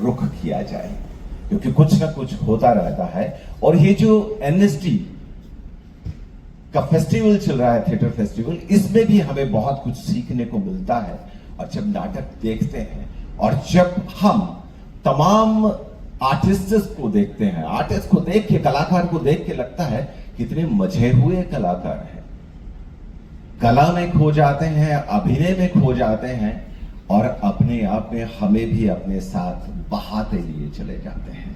रुख किया जाए, क्योंकि कुछ ना कुछ होता रहता है। और ये जो एनएसडी का फेस्टिवल चल रहा है, थिएटर फेस्टिवल, इसमें भी हमें बहुत कुछ सीखने को मिलता है। और जब नाटक देखते हैं और जब हम तमाम आर्टिस्ट्स को देखते हैं, आर्टिस्ट को देख के, कलाकार को देख के लगता है कितने मजे हुए कलाकार हैं, कला में खो जाते हैं, अभिनय में खो जाते हैं और अपने आप में हमें भी अपने साथ बहाते लिए चले जाते हैं।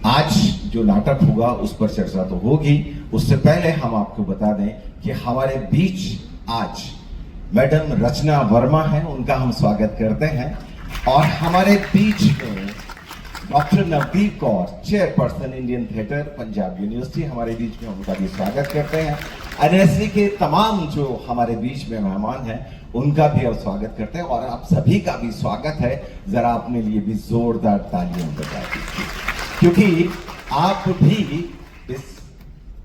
आज जो नाटक होगा उस पर चर्चा तो होगी, उससे पहले हम आपको बता दें कि हमारे बीच आज मैडम रचना वर्मा हैं, उनका हम स्वागत करते हैं। और हमारे बीच में doctor Navdeep Kaur, chairperson Indian theatre Punjab university, हमारे बीच में, उनका भी स्वागत करते हैं। एनएसडी के तमाम जो हमारे बीच में मेहमान हैं उनका भी अब स्वागत करते हैं और आप सभी का भी स्वागत है। जरा अपने लिए भी जोरदार तालियां बजा दीजिए, क्योंकि आप भी इस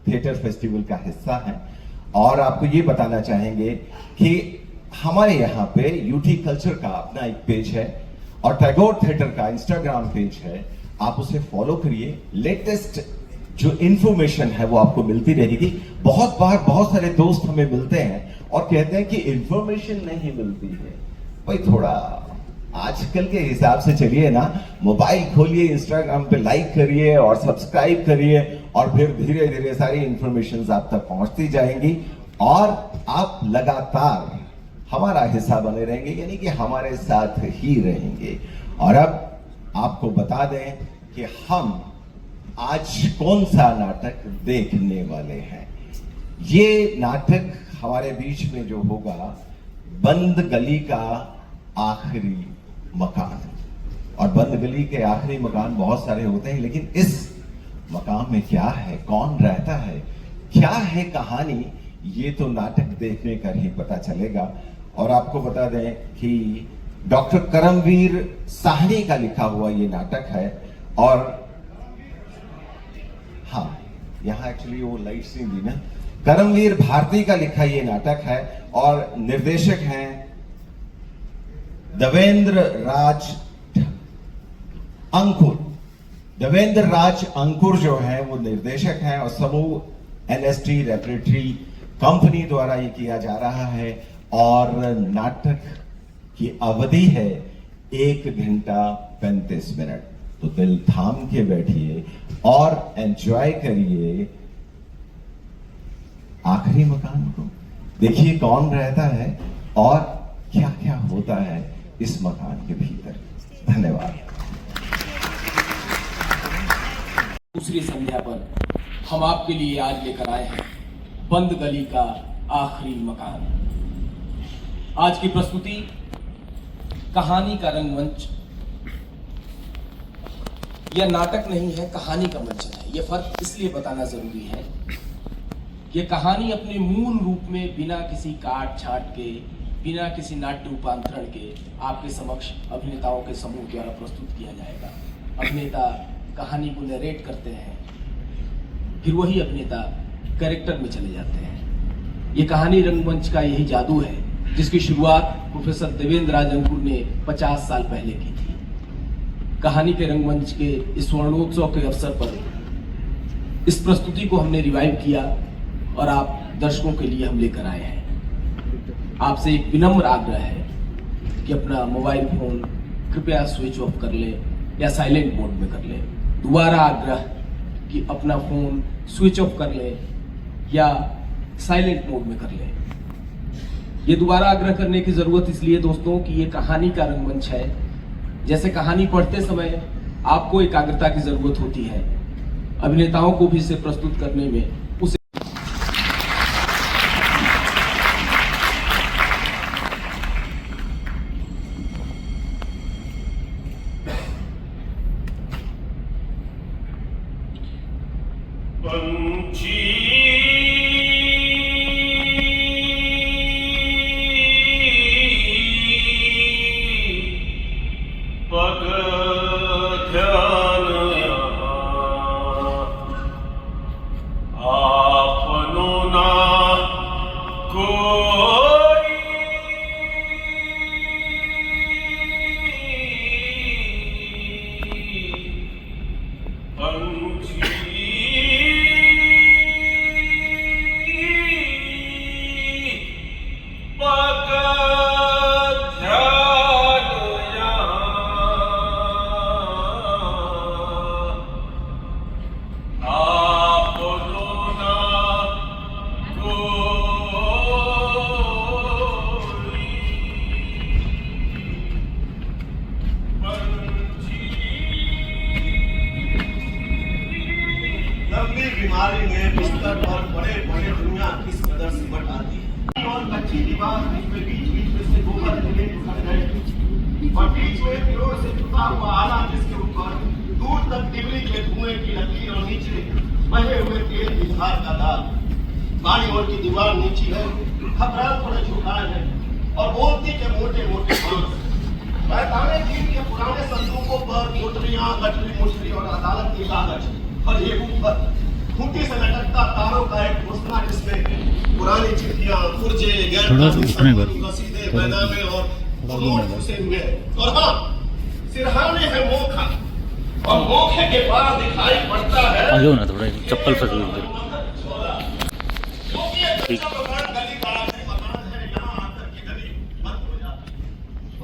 थिएटर फेस्टिवल का हिस्सा हैं। और आपको ये बताना चाहेंगे कि हमारे यहाँ पे यूटी कल्चर का अपना एक पेज है और टैगोर थिएटर का इंस्टाग्राम पेज है, आप उसे फॉलो करिए। लेटेस्ट जो इंफॉर्मेशन है वो आपको मिलती रहेगी। बहुत बार बहुत सारे दोस्त हमें मिलते हैं और कहते हैं कि इंफॉर्मेशन नहीं मिलती है। भाई थोड़ा आजकल के हिसाब से चलिए ना, मोबाइल खोलिए, इंस्टाग्राम पे लाइक करिए और सब्सक्राइब करिए और फिर धीरे धीरे सारी इंफॉर्मेशन आप तक पहुंचती जाएंगी और आप लगातार हमारा हिस्सा बने रहेंगे, यानी कि हमारे साथ ही रहेंगे। और अब आपको बता दें कि हम आज कौन सा नाटक देखने वाले हैं। ये नाटक हमारे बीच में जो होगा, बंद गली का आखिरी मकान। और बंद गली के आखिरी मकान बहुत सारे होते हैं, लेकिन इस मकान में क्या है, कौन रहता है, क्या है कहानी, ये तो नाटक देखने कर ही पता चलेगा। और आपको बता दें कि डॉक्टर करमवीर साहनी का लिखा हुआ ये नाटक है। और हाँ, यहाँ एक्चुअली वो लाइट्स नहीं दी ना, करमवीर भारती का लिखा ये नाटक है और निर्देशक हैं देवेंद्र राज अंकुर। देवेंद्र राज अंकुर जो है वो निर्देशक हैं और समूह एनएसडी रेपरेटरी कंपनी द्वारा ये किया जा रहा है। और नाटक की अवधि है 1 घंटा 35 मिनट। तो दिल थाम के बैठिए और एंजॉय करिए आखिरी मकान को। देखिए कौन रहता है और क्या क्या होता है इस मकान के भीतर। धन्यवाद। दूसरी संध्या पर हम आपके लिए आज लेकर आए हैं बंद गली का आखिरी मकान। आज की प्रस्तुति कहानी का रंगमंच। यह नाटक नहीं है, कहानी का मंचन है। यह फर्क इसलिए बताना जरूरी है कि कहानी अपने मूल रूप में बिना किसी काट छाट के, बिना किसी नाट्य रूपांतरण के आपके समक्ष अभिनेताओं के समूह द्वारा प्रस्तुत किया जाएगा। अभिनेता कहानी को नरेट करते हैं, फिर वही अभिनेता कैरेक्टर में चले जाते हैं। ये कहानी रंगमंच का यही जादू है जिसकी शुरुआत प्रोफेसर देवेंद्र राज अंकुर ने 50 साल पहले की थी। कहानी के रंगमंच के इस स्वर्णोत्सव के अवसर पर इस प्रस्तुति को हमने रिवाइव किया और आप दर्शकों के लिए हम लेकर आए हैं। आपसे एक विनम्र आग्रह है कि अपना मोबाइल फोन कृपया स्विच ऑफ कर ले या साइलेंट मोड में कर ले। दोबारा आग्रह कि अपना फोन स्विच ऑफ कर ले या साइलेंट मोड में कर ले। ये दोबारा आग्रह करने की जरूरत इसलिए दोस्तों कि ये कहानी का रंगमंच है। जैसे कहानी पढ़ते समय आपको एकाग्रता की जरूरत होती है, अभिनेताओं को भी इसे प्रस्तुत करने में उसे बीमारी में बिस्तर पर बड़े बड़े दुनिया किस कदर सिमट आती है और कच्ची दीवार बीच में से गोबर धुले उखड़ गए और बीच में फिरों से टूटा हुआ आला जिसके ऊपर दूर तक डिबरी के धुएं की लकीर और नीचे बहे हुए तेल की धार का दाग। बाईं ओर की दीवार नीची है, खपराल थोड़े झुकाए हैं और बोलती के मोटे मोटे बांस। पैताने दिन के पुराने संदूकों पर मोटरियां, गठरी मुठरी और अदालत की कागज और ये ऊपर खूंटी से लटकता तारों का एक घोषणा जिसमें पुरानी चिट्ठियां, पुर्जे, रसीदे, पैनामे और नोट फंसे हुए और हाँ सिरहाने है मोखा और मोखे के पार दिखाई पड़ता है आ जाओ ना थोड़ा चप्पल फंस गई ठीक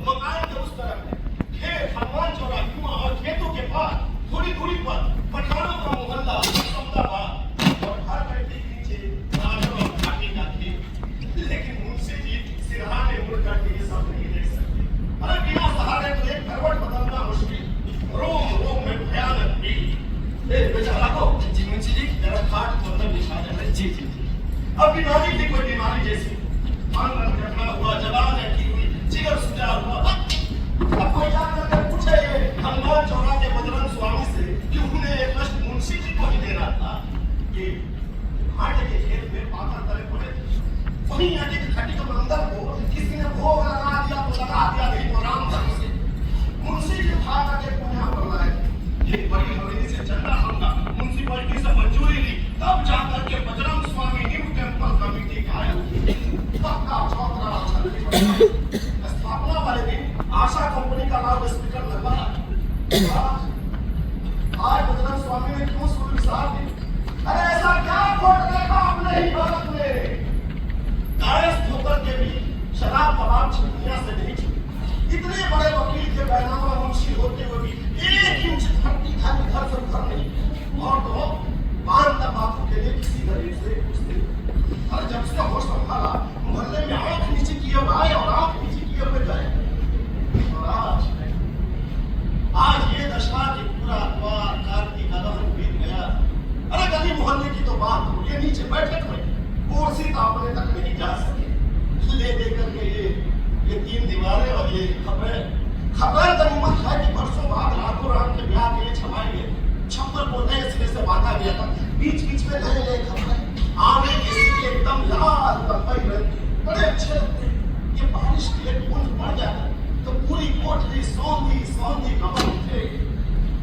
मकान के उस तरफ खेत, हनुमान चौरा, कुआं और खेतों के पास थोड़ी दूरी पर पठानों का मोहल्ला, अहमदाबाद और हर बैठे नीचे राजों और घाटी का खेत। लेकिन मुंशी जी सिरहाने मुड़ करके ये सब नहीं देख सकते। अरे बिना सहारे तो एक करवट बदलना मुश्किल, रोम रोम में भयानक भीड़। बेचारा को जी मुंशी जी मेरा खाट तो अंदर बिछा दे। जी जी अब बीमारी थी कोई बीमारी जैसी, आंगन कटा हुआ, जवान रखी हुई, जिगर सुजा हुआ। अब कोई जाकर पूछे हनुमान चौरा के बजरंग स्वामी से कि उन्हें एक कष्ट मुंशी जी को ही देना था कि हाटे के खेत में पाकर तले पड़े वहीं आगे की खट्टी के अंदर को किसी ने भोग लगा दिया तो लगा दिया, नहीं तो राम धर्म से मुंशी जी भाग के पुण्य करना है। ये बड़ी हवेली से चंदा मांगा, म्युनिसिपैलिटी से मंजूरी ली, तब जाकर के बजरंग स्वामी न्यू टेंपल कमेटी का पक्का चौतरा स्थापना वाले दिन आशा कंपनी का नाम स्पीकर लगवाया। आज बजरंग स्वामी ने क्यों सुन साहब दी? अरे ऐसा क्या खोट देखा आपने ही भारत में? कायस्थ होकर के भी शराब कबाब छिपनिया से नहीं छिपी। इतने बड़े वकील के बैनामा मुंशी होते हुए भी 1 इंच धरती खाली घर से घर नहीं और तो पान तंबाकू के लिए किसी गरीब से पूछते। और जब से होश संभाला मोहल्ले में आंख नीचे किए आए और आंख नीचे किए हुए गए। और आज ये दशा की पूरा द्वार कार्तिक कदम बीत गया। अरे गली मोहल्ले की तो बात हो, ये नीचे बैठक में कुर्सी तापने तक नहीं जा सके। ले दे करके ये 3 दीवारें और ये खबरें गनीमत है कि बरसों बाद रातों रात के ब्याह के लिए छपाएंगे। छप्पर को नए सिरे से बांधा गया था, बीच बीच में नए नए खबरें आने के सिरे एकदम लाल कपई रंग बड़े अच्छे लगते। ये बारिश की एक बूंद पड़ जाए तो पूरी कोठरी सौंधी सौंधी खबर उठे।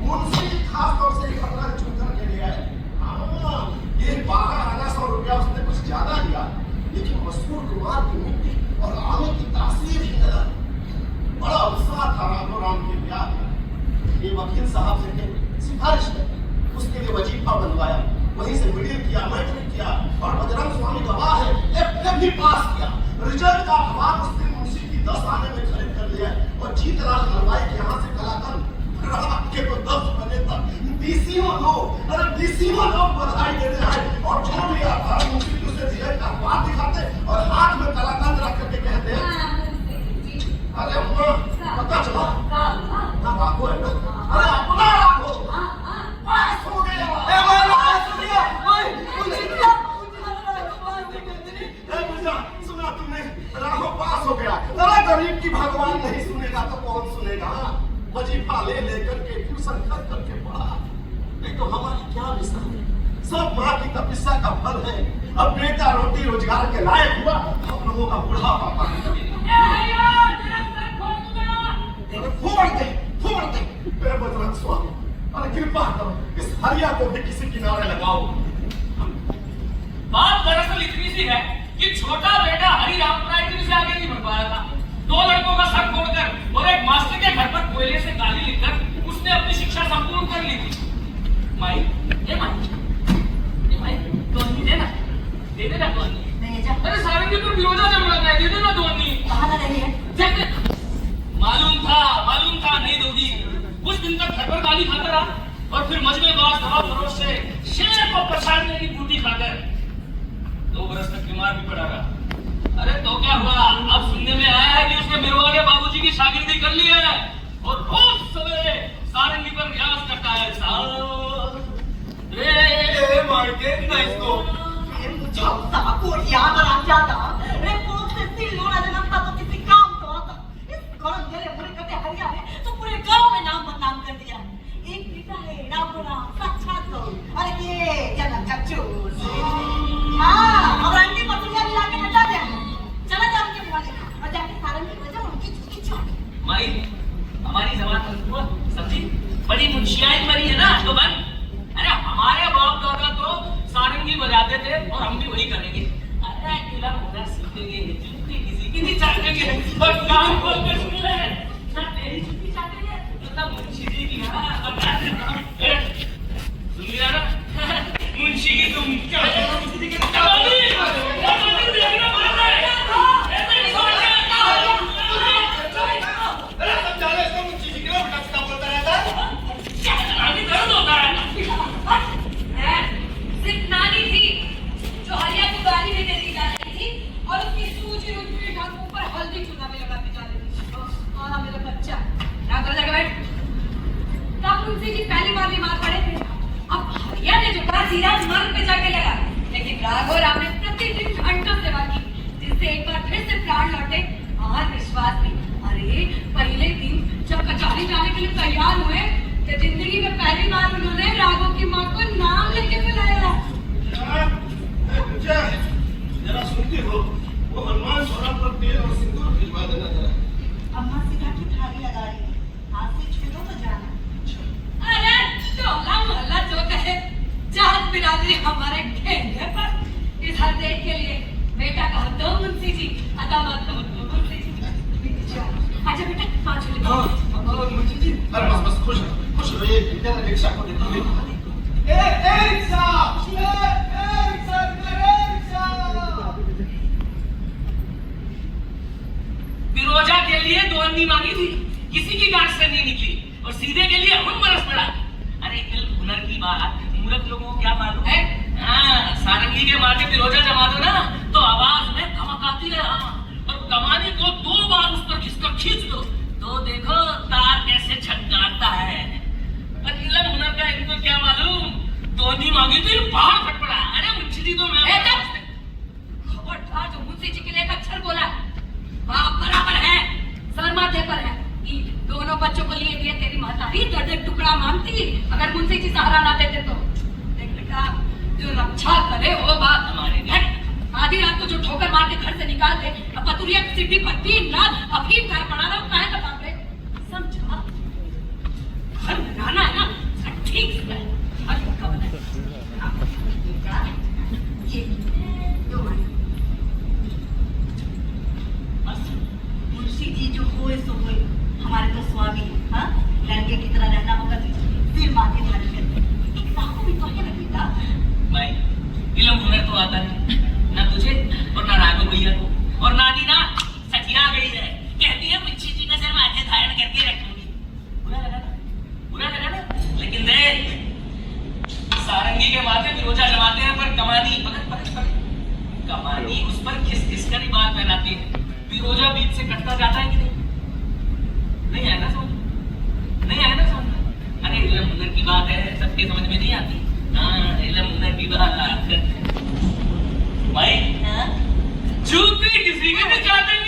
मुंशी खास तौर से खबर चुनकर के ले आए। हाँ ये 1200 रुपया उसने कुछ ज्यादा दिया, लेकिन मशहूर कुमार की मिट्टी और आने की तासीर ही नजर। बड़ा उत्साह था रामो राम के ब्याह में। ये वकील साहब से सिफारिश की, उसके लिए वजीफा बनवाया, वहीं से मिडिल किया, मैट्रिक किया और बजरंग स्वामी गवाह है एफए भी पास किया। रिजल्ट का अखबार उस दिन मुंशी की 10 आने में खरीद कर लिया और जीतलाल हलवाई के यहाँ से कलाकर रात के तो 10 बजे तक बीसियों लोग बधाई देते आए और छोड़ लिया था। मुंशी जी उसे रिजल्ट का अखबार दिखाते और हाथ में कलाकंद रख करके कहते अरे अम्मा पता चला ना बापू है ना, अरे अपना राखो पास हो गया। सुना तुमने राखो पास हो गया। अरे गरीब की भगवान नहीं सुनेगा तो कौन सुनेगा? वजीफा ले लेकर के ट्यूशन कर करके पढ़ा। नहीं तो हमारी क्या मिसाल है? सब माँ की तपस्या का फल है। अब बेटा रोटी रोजगार के लायक हुआ, हम लोगों का बुढ़ापा पानी लगे। फोड़ दे मेरे बजरंग स्वामी, अरे कृपा करो इस हरिया को भी किसी किनारे लगाओ। बात दरअसल इतनी सी है कि छोटा बेटा हरिराम प्राइमरी से आगे नहीं बढ़ पाया था। 2 लड़कों का सर फोड़कर और एक मास्टर के घर पर कोयले से गाली लिखकर उसने अपनी शिक्षा संपूर्ण कर ली थी। माई दोनी देना, दे देना दोनी। अरे सारंगी पर विरोधा जम लगा है, दे देना दोनी। कहाँ नहीं है? मालूम था नहीं दोगी। कुछ दिन तक घर पर गाली खाता रहा और फिर मजमे बाज दवा फरोश से शेर को पछाड़ने की बूटी खाकर 2 बरस तक बीमार भी पड़ा रहा। अरे तो क्या हुआ? अब सुनने में आया है कि उसने बिरवा के बाबूजी की शागिर्दी कर ली है और रोज सवेरे सारंगी पर रियाज करता है। साहब रे मार के बड़ी मुंशियाई बनी है ना तो बन। अरे हमारे बाप दादा तो सारंगी बजाते थे और हम भी वही करेंगे। अरे इलम हुनर सीखेंगे, जुत्ती किसी की नहीं चाटेंगे और काम खोल कर सुन ले ना तेरी जुत्ती चाटेंगे मतलब मुंशी जी की। हाँ सुन लिया ना मुंशी की तुम क्या पहली बार बीमार पड़े थे। अब हरिया ने जो कहा धीराज मर्ग पे जाके लगा, लेकिन राघव राम ने प्रतिदिन घंटों सेवा की, जिससे एक बार फिर से प्राण लौटे और विश्वास भी। अरे पहले दिन जब कचहरी जाने के लिए तैयार हुए तो जिंदगी में पहली बार उन्होंने राघव की माँ को नाम लेके बुलाया। जरा सुनती हो, वो हनुमान सोना पर तेल और सिंदूर भिजवा देना जरा। अम्मा सीधा की थाली लगा रही है, हाथ से छू तो जाना। अरे टोला मोहल्ला जो कहे, जात बिरादरी हमारे ठेंगे पर। इस हर देख के लिए बेटा कहो तो मुंशी जी, अदावत कहो तो मुंशी जी। आजा बेटा पाँच मिनट। हाँ मुंशी जी, अरे बस खुश रहिए। जरा रिक्शा को देखिए। रिक्शा फिरोजा के लिए दो अन्नी मांगी थी, किसी की गांठ से नहीं निकली और सीधे के लिए हम बरस पड़ा। अरे इल्म हुनर की बात मूर्ख लोगों को क्या मालूम है? हाँ सारंगी के मार के फिरोजा जमा दो ना तो आवाज में धमक आती है। हाँ और कमानी को 2 बार उस पर घिसकर खींच दो तो देखो तार कैसे झटकारता है। पर इल्म हुनर का इनको क्या मालूम, दो अन्नी मांगी थी बाहर फट पड़ा। अरे मुंशी जी तो मैं खबरदार जो मुंशी जी के लिए एक अक्षर बोला, बाप बराबर है, सर माथे पर है। दोनों बच्चों को लिए दिए तेरी माता भी दर्द टुकड़ा मांगती अगर मुंशी जी सहारा ना देते तो। देख बेटा जो रक्षा करे वो बात हमारे लिए। आधी रात को जो ठोकर मार के घर से निकाल दे, अब पतुरिया की सिद्धि पर 3 रात अफीम घर पड़ा रहा काहे का बाप रे। समझा घर लगाना है ना ठीक से हर का बना। ये दो मुंशी जी जो होए सो होए, हमारे तो स्वामी है। हाँ लड़के की तरह रहना होगा तो फिर माथे धारण करते एक साहब भी तो है ना बेटा। भाई इल्म हुनर तो आता नहीं ना तुझे और ना राघव भैया को। और नानी ना सठिया गई है, कहती है मुंशी जी का सर माथे धारण करके रखूंगी। बुरा लगा ना लेकिन देख सारंगी के माथे फिरोजा जमाते हैं पर कमानी पकड़ कमानी उस पर घिस कर ही बात फैलाती है। फिरोजा बीच से कटता जाता है कि नहीं आया ना समझ। अरे इल्म हुनर की बात है, सबके समझ में नहीं आती। हाँ इल्म हुनर की बात भाई जूती किसी के नहीं चाटेंगे।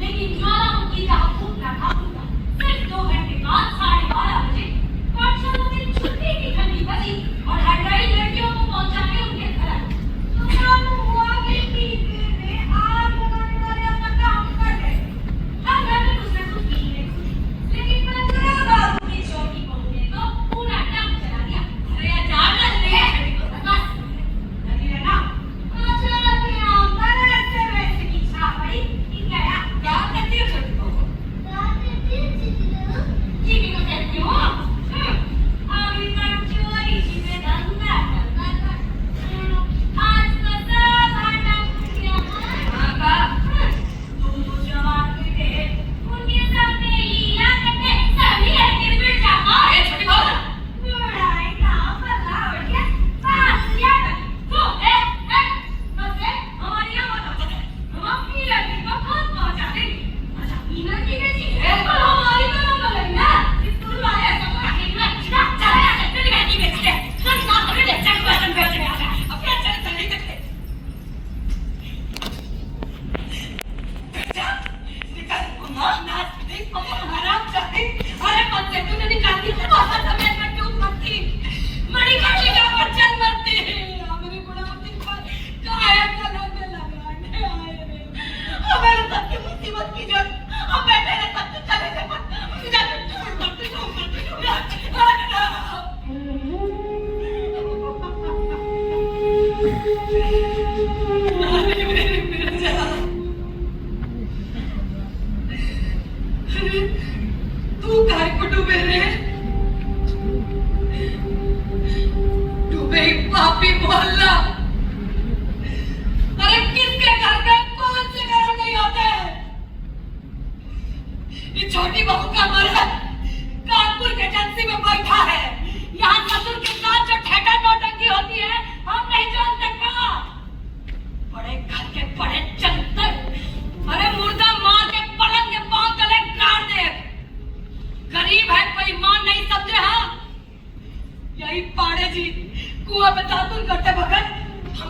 लेकिन ज्वालामुखी का फूटना था। सिर्फ 2 घंटे बाद 12:30 बजे पाठशाला में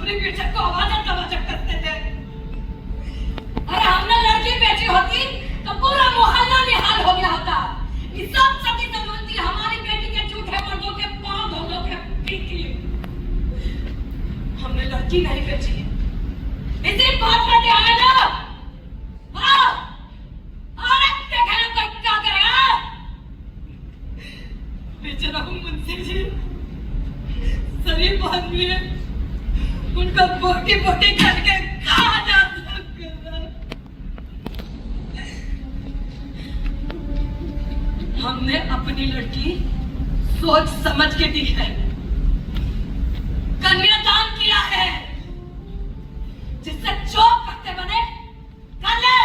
अपनी बेचत को आवाज करते थे। अरे हमने लड़की बेची होती तो पूरा मोहल्ला निहाल हो गया होता। इस सब सती संबंधी हमारी बेटी के झूठे मर्दों के पांव धो के पीती। हमने लड़की नहीं बेची, इसी बात का ध्यान रखना। हाँ, अरे देखें कोई क्या करेगा। बेचारा मुंशी जी शरीफ आदमी है, उनका बोटी बोटी करके कहा जा सकता। हमने अपनी लड़की सोच समझ के दी है, कन्यादान किया है। जिससे जो करते बने कर ले।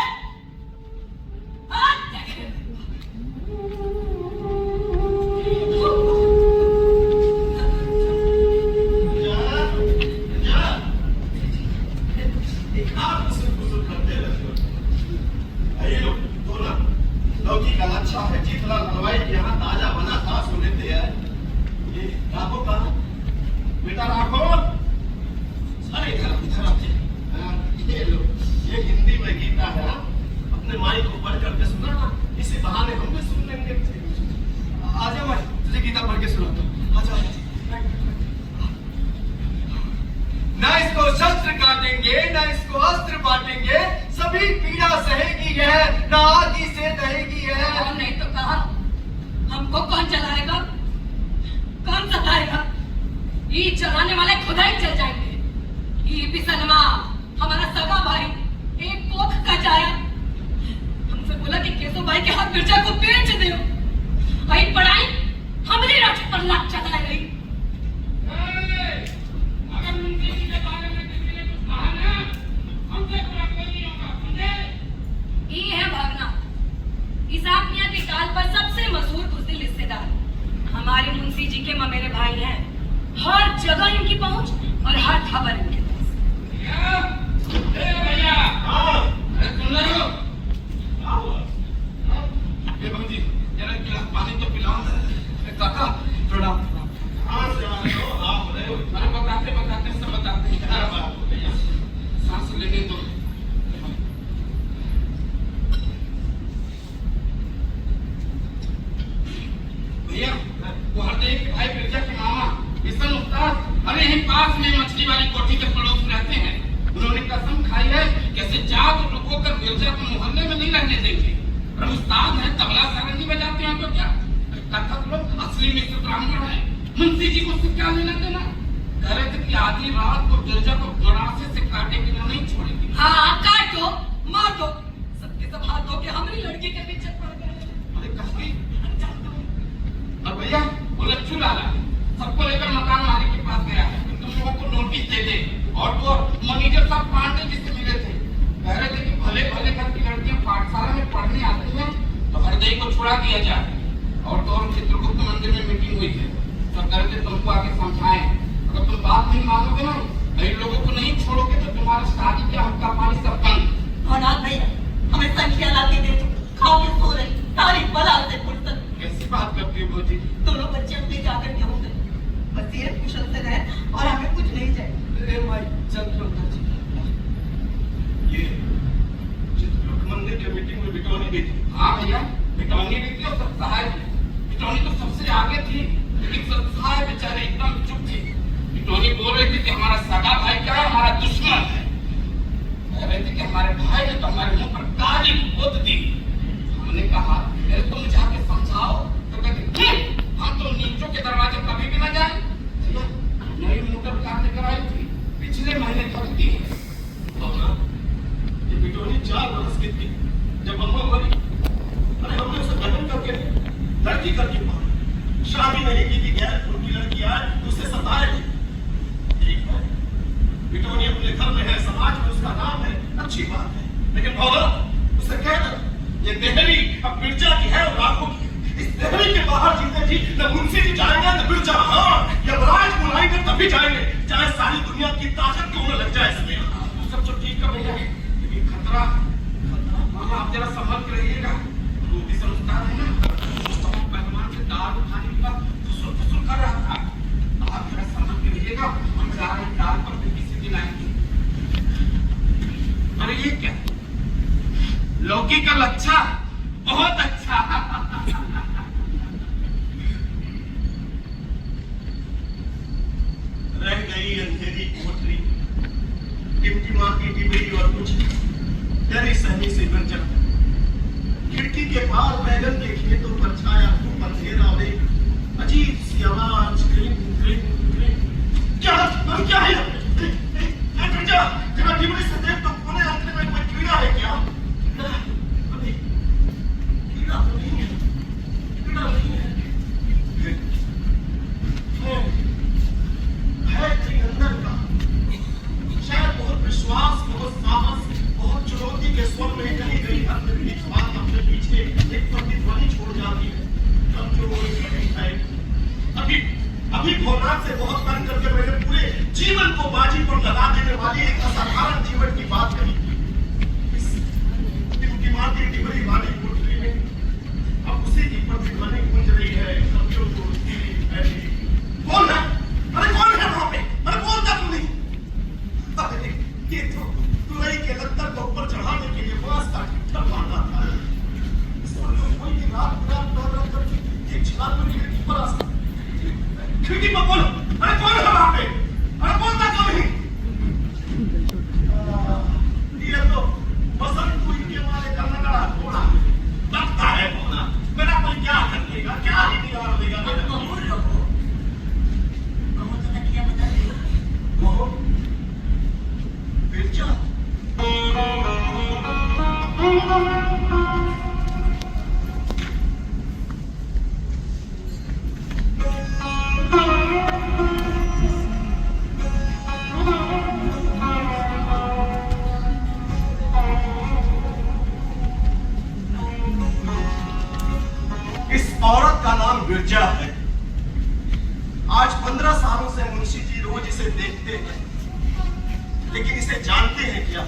लौकी का अच्छा है, जितना हलवाई के यहाँ ताजा बना था सो लेते हैं। ये राखो का बेटा राखो, अरे इधर आते। ये लो, ये हिंदी में गीता है, अपने माई को पढ़ करके सुना ना, इसी बहाने हम भी सुन लेंगे। आजा माई, तुझे गीता पढ़ के सुनाता हूँ। आजा ना, इसको शस्त्र काटेंगे ना इसको अस्त्र बांटेंगे, सभी पीड़ा सहेगी यह, ना आदि से दहेगी यह। और नहीं तो कहा, हमको कौन चलाएगा, कौन सताएगा? ये चलाने वाले खुदा ही चल जाएंगे। ये बिसनमा हमारा सगा भाई, एक कोख का जाया, हमसे बोला कि केशव भाई के हाथ मिर्चा को बेच दो। भाई पढ़ाई हमारी राज पर लाख चला गई। अगर मुंशी जी के बारे में किसी ने कुछ कहा ना, हमसे बुरा कोई नहीं होगा, समझे? ये है भागना, इस आत्मिया की टाल पर सबसे मशहूर बुज़दिल रिश्तेदार हमारे मुंशी जी के ममेरे भाई हैं। हर जगह इनकी पहुंच और हर खबर इनके पास। भैया, अरे सुन रहे हो? जी जरा गिलास पानी तो पिलाओ। काका थोड़ा कहाँ से आ रहे हो आप? रहे हो अरे बताते सब बताते हैं। क्या बात हो भैया? सांस लेने दो। भैया, वो हरदेव के भाई बिरजा के मामा किशन उस्ताद, अरे यहीं पास में मछली वाली कोठी के पड़ोस में रहते हैं। उन्होंने कसम खाई है कैसे जात रुकोकर बिरजा को मोहल्ले में नहीं रहने देंगे। और उस्ताद है, तबला सारंगी बजाते हैं तो क्या? कथक लोग असली मित्र ब्राह्मण है, मुंशी जी को उससे क्या लेना देना? कह रहे थे कि आधी रात को बिरजा को गड़ासे से काटे बिना नहीं छोड़ेंगे। हाँ, काट दो, मार दो, सबके सब हाथ धो के हमारी लड़की के पीछे पड़ गए। अरे कसकी, और भैया वो लच्छू लाला सबको लेकर मकान मालिक के पास गया है कि तुम लोगों को नोटिस दे दे। और वो मैनेजर साहब पांडे जी से मिले थे, कह रहे थे कि भले भले घर की लड़कियां पाठशाला में पढ़ने आती हैं तो हरदई को छुड़ा दिया जाए। और तो और चित्रगुप्त मंदिर में मीटिंग हुई है, तो कह रहे थे तुमको आगे समझाएं, अगर तुम बात नहीं मानोगे ना, इन लोगों को नहीं छोड़ोगे तो तुम्हारा शादी क्या हक्का पानी सब बंद। और आप भैया हमें संख्या ला के दे दो, खाओ के सो रहे, तारीफ बला से फुर्सत। कैसी बात करती हो भौजी? दोनों बच्चे अपने जाकर के हो गए, बस ये कुशल से रहे और हमें कुछ नहीं चाहिए। भाई चल ये चित्रगुप्त मंदिर के मीटिंग में बिटौनी भी थी। हाँ भैया, बिटौनी भी थी और सब सहाय भी। बिटौनी तो सबसे आगे थी, लेकिन सब सहाय बेचारे एकदम चुप थे। बिटौनी बोल रही थी कि हमारा सगा भाई क्या है, हमारा दुश्मन है। कह रहे थे कि हमारे भाई ने तो हमारे मुंह पर गाली खोद दी। हमने कहा अरे तुम जाके समझाओ, तो कहते हम तो नीचों के दरवाजे कभी भी न जाए। नई मोटर कार लेकर आई थी, पिछले महीने खरीदी है। ये बिटौनी 4 बरस की थी जब अम्मा मरी। अरे हमने उसे बहन करके लड़की करके पाली, शादी नहीं की थी, गैर उनकी लड़की आए उससे सताए थे। ठीक है, बिटौनी अपने घर में है, समाज में उसका नाम है, अच्छी बात है, लेकिन भौला उसे कह दो ये देहरी अब बिरजा की है और राखों की। इस देहरी के बाहर जीते जी न मुंशी जी जाएंगे न बिरजा। हाँ, यमराज बुलाएंगे तभी जाएंगे, चाहे सारी दुनिया की ताकत क्यों न लग जाए इसमें। सब तो ठीक है भैया, लेकिन खतरा मामा आप जरा संभल के रहिएगा। वो भी समझदार है ना, पहलवान से दाल उठाने के बाद फुसुर फुसुर कर रहा था। आप जरा संभल के रहिएगा, हम जा रहे हैं दाल पर किसी दिन क्योंकि कल अच्छा, बहुत अच्छा। रह गई अंधेरी कोठरी, टिमटिमाती डिबरी और कुछ डरी सहमी से गंजा। खिड़की के पार बैगन के खेतों पर छाया धूप अंधेरा और एक अजीब सी आवाज, क्लिंग क्लिंग क्लिंग। क्या है? जरा डिबरी से देख तो कोने अंतरे में कोई कीड़ा है क्या? कीड़ा तो नहीं है, कीड़ा नहीं है। है कहीं अंदर का, शायद बहुत विश्वास, बहुत साहस, बहुत चुनौती के स्वर में कहीं गई अंदर बात अपने पीछे एक प्रतिध्वनि छोड़ जाती है। अभी भोलानाथ से बहुत तंग करके मैंने पूरे जीवन को बाजी पर लगा देने वाली एक असाधारण जीवन की बात कही। इस टिमटिमाती डिबरी वाली कोठरी में अब उसी की प्रतिध्वनि गूंज रही है। कवियों को कौन है? अरे कौन है वहां पे? अरे बोलता क्यों नहीं? अरे ये तो तुरई के लत्तर को ऊपर चढ़ाने के लिए बांस का ठिठ्ठा मारना था। कोई भी रात कर एक छलांग में खिड़की पर आ सकता। खिड़की पर बोलो, अरे कौन है वहां पे? अरे बोलता क्यों नहीं? ये तो बसंत हुई के मारे का नगड़ा घोड़ा लगता है घोड़ा। मेरा कोई क्या कर लेगा, क्या ही निगार लेगा? मेरे को मूड रखो, कहो तो तकिया बदल दे। कहो बिरजा। औरत का नाम बिरजा है। आज 15 सालों से मुंशी जी रोज इसे देखते हैं, लेकिन इसे जानते हैं क्या?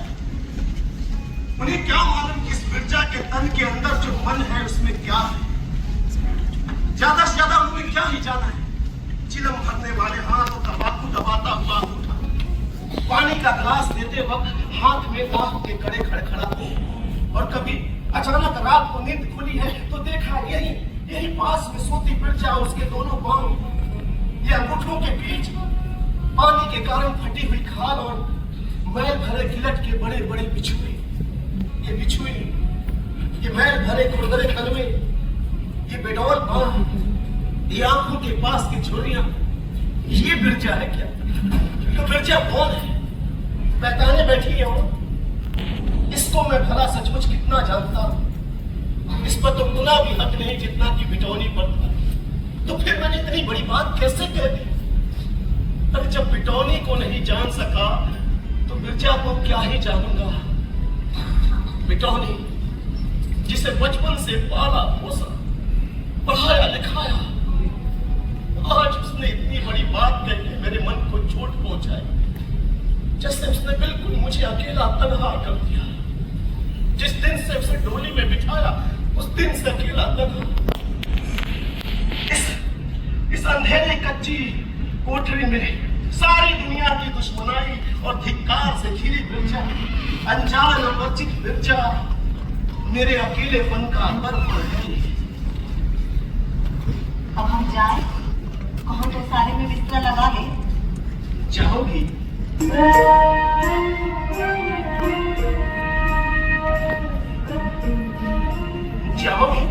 उन्हें क्या मालूम कि इस बिरजा के तन के अंदर जो मन है उसमें क्या है? ज्यादा से ज्यादा उन्हें क्या ही जाना है? चिलम भरने वाले हाथ और तंबाकू दबाता हुआ उठा, पानी का गिलास देते वक्त हाथ में आंख के कड़े खड़खड़ाते हैं। और कभी अचानक रात को नींद खुली है तो देखा यही पास में सोती बिरजा, उसके दोनों पांव ये अंगूठों के बीच पानी के कारण फटी हुई खाल और मैल भरे गिलट के बड़े बड़े बिछुए। ये मैल भरे खुरदरे कलमे, ये बेडौल बांह, ये आंखों के पास की झुर्रियां, ये बिरजा है क्या? तो बिरजा कौन है? पहचाने बैठी है वो। इसको मैं भला सचमुच कितना जानता हूं। इस पर तो उतना भी हक नहीं जितना कि बिटौनी पर था। तो फिर मैंने इतनी बड़ी बात कैसे कह दी? अरे जब बिटौनी को नहीं जान सका तो बिरजा को क्या ही जानूंगा। बिटौनी जिसे बचपन से पाला पोसा, पढ़ाया लिखाया, आज उसने इतनी बड़ी बात कह के मेरे मन को चोट पहुंचाई। जैसे उसने बिल्कुल मुझे अकेला तन्हा कर दिया। जिस दिन से उसे डोली में बिठाया उस दिन से अकेला तन्हा। इस अंधेरे कच्ची कोठरी में सारी दुनिया की दुश्मनाई और धिक्कार से घिरी बिरजा, अनजान और वर्जित बिरजा, मेरे अकेलेपन का दर्पण है। अब हम जाए, कहो तो सारे में बिस्तर लगा ले। जाओगी? जाओगी?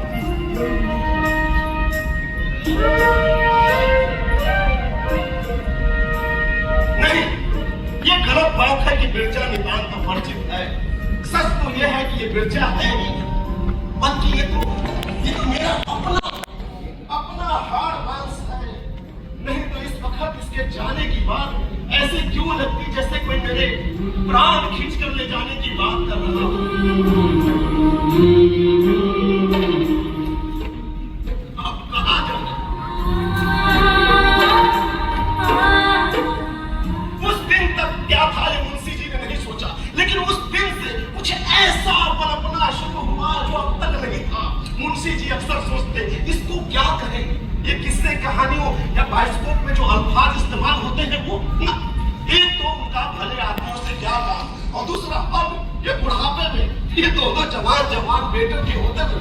नहीं, ये गलत बात है कि बिरजा नितांत तो वर्जित है। सच तो यह है कि ये बिरजा है ही, बल्कि ये तो मेरा अपना हाड़ मांस है। नहीं तो इस वक्त इसके जाने की बात ऐसे क्यों लगती जैसे कोई मेरे प्राण खींच कर ले जाने की बात कर रहा हो। अब कहाँ जाना? उस दिन तक क्या था ये मुंशी जी ने नहीं सोचा, लेकिन उस दिन से कुछ ऐसा पनपना शुरू हुआ जो अब तक नहीं था। मुंशी जी अक्सर सोचते इसको क्या कहें, ये किस्से कहानियों या बाइस्कोप में जो अल्फाज इस्तेमाल होते हैं वो एक तो उनका भले आदमियों से क्या काम, और दूसरा अब ये बुढ़ापे में ये दोनों जवान जवान बेटे के होते हुए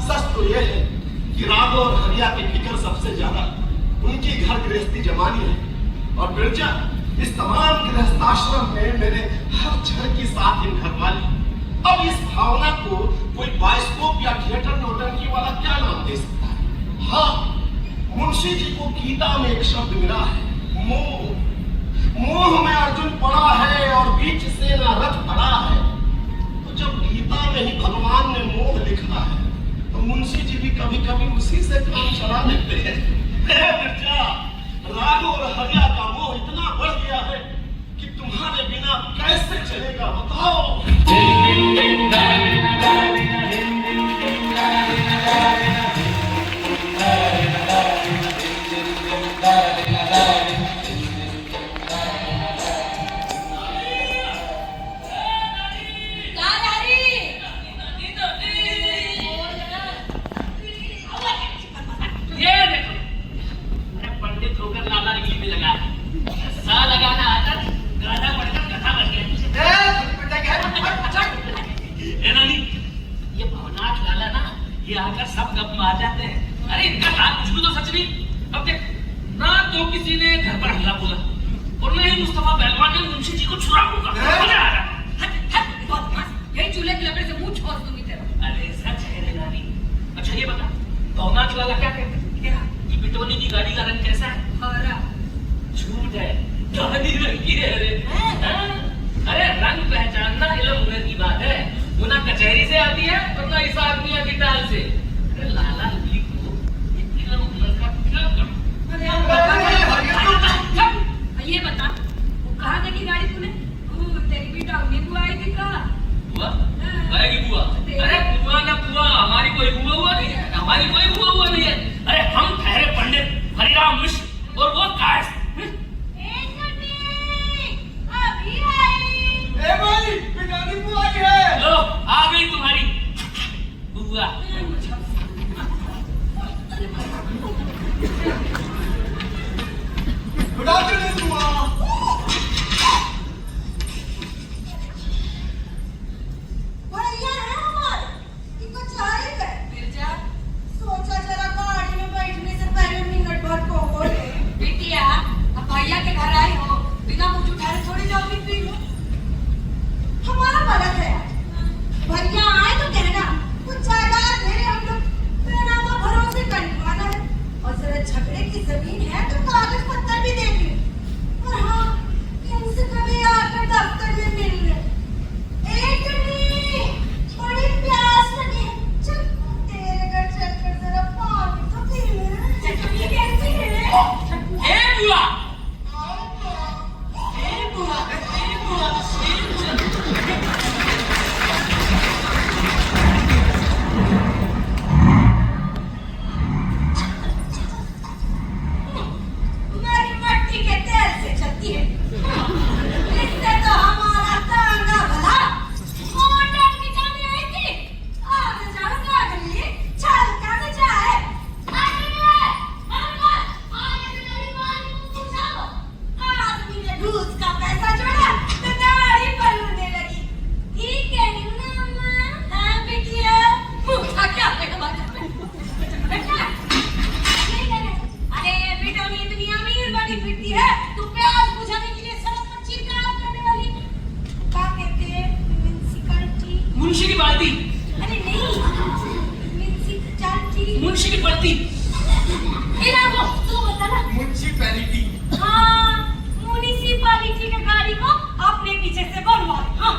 सच तो ये है कि राघव और हरिया की फिक्र सबसे ज्यादा उनकी घर गृहस्थी जमानी है। और बिरजा, इस तमाम गृहस्थाश्रम में मेरे हर क्षण की साथ इन घर वाली। अब इस भावना को कोई बाइस्कोप या थिएटर नौटंकी वाला क्या नाम दे सकता है? हाँ, मुंशी जी को गीता में एक शब्द मिला है, मोह। मोह में अर्जुन पड़ा है और बीच से ना रथ पड़ा है। तो जब गीता में ही भगवान ने मोह लिखा है, तो मुंशी जी भी कभी कभी उसी से काम चला लेते हैं। राघव और हरिया का मोह इतना बढ़ गया है कि तुम्हारे बिना कैसे चलेगा बताओ। आकर सब गप मार जाते हैं। अरे इनका हाथ कुछ भी तो सच नहीं। अब देख, ना तो किसी ने घर पर हल्ला बोला और न ही मुस्तफा पहलवान ने मुंशी जी को छुरा होगा। यही चूल्हे की लकड़ी से मुंह छोड़ दूंगी तेरा। अरे सच है रे नानी। अच्छा ये बता, भवनाथ लाला क्या कहते हैं? क्या ये बिटोनी की गाड़ी का रंग कैसा है? हरा। झूठ है, गाड़ी रंग की है रे। अरे रंग पहचानना इल्म हुनर की बात है, वो ना कचहरी से आती है और ना इस आदमी की टाल से। अरे लाला लूली को इल्म हुनर का क्या कम? ये बता, वो कहाँ देखी गाड़ी तूने? तेरी बेटा उन्हें बुआ आई थी कहाँ? बुआ? आएगी बुआ? अरे बुआ ना बुआ, हमारी कोई बुआ हुआ नहीं है, हमारी कोई बुआ हुआ नहीं है। अरे हम ठहरे पंडित हरिराम मिश्र और वो कायस्थ। लो आ गई तुम्हारी बुआ। सोचा जरा गाड़ी में बैठने से पहले मिनट भर को बिटिया, अब भैया के घर आई हो, बिना मुझे उठाए थोड़ी जाओगी पी लो। हमारा गलत है, भैया आए तो कहना कुछ जायदाद मेरे हम लोग बेनामा भरोसे करवाना है, और जरा झगड़े की जमीन है तो कागज पत्तर भी देख ले। और हाँ, इनसे कभी आकर दफ्तर में मिल ले। एक बड़ी प्यास लगी है, चल तेरे घर चलकर जरा पानी तो पी ले। चटनी कैसी है? ए बुआ, तुम्हारी मट्टी के तेल से चलती है, इससे तो हमारा तांगा भला मोटर की जाने आई थी। आज जाऊंगा गली छलका न जाए। आदमी ने घूस का पैसा जोड़ा तो दाढ़ी बनने लगी। ठीक है ना अम्मा? हाँ बिटिया, मुझा क्या है हमारे बेटा? अरे बेटा, ये दुनिया में ये बड़ी फिरती है, तू प्याज बुझाने के लिए सड़क पर चिल्लाया करने वाली क्या कहते हैं? म्युनिसिपैलिटी? मुंशी की बाल्टी। अरे नहीं, म्युनिसिपैलिटी, मुंशी की पलटी। इलाको तू बता ना। म्युनिसिपैलिटी। हाँ, म्युनिसिपैलिटी के गाड़ी को अपने पीछे से बढ़वा। हाँ,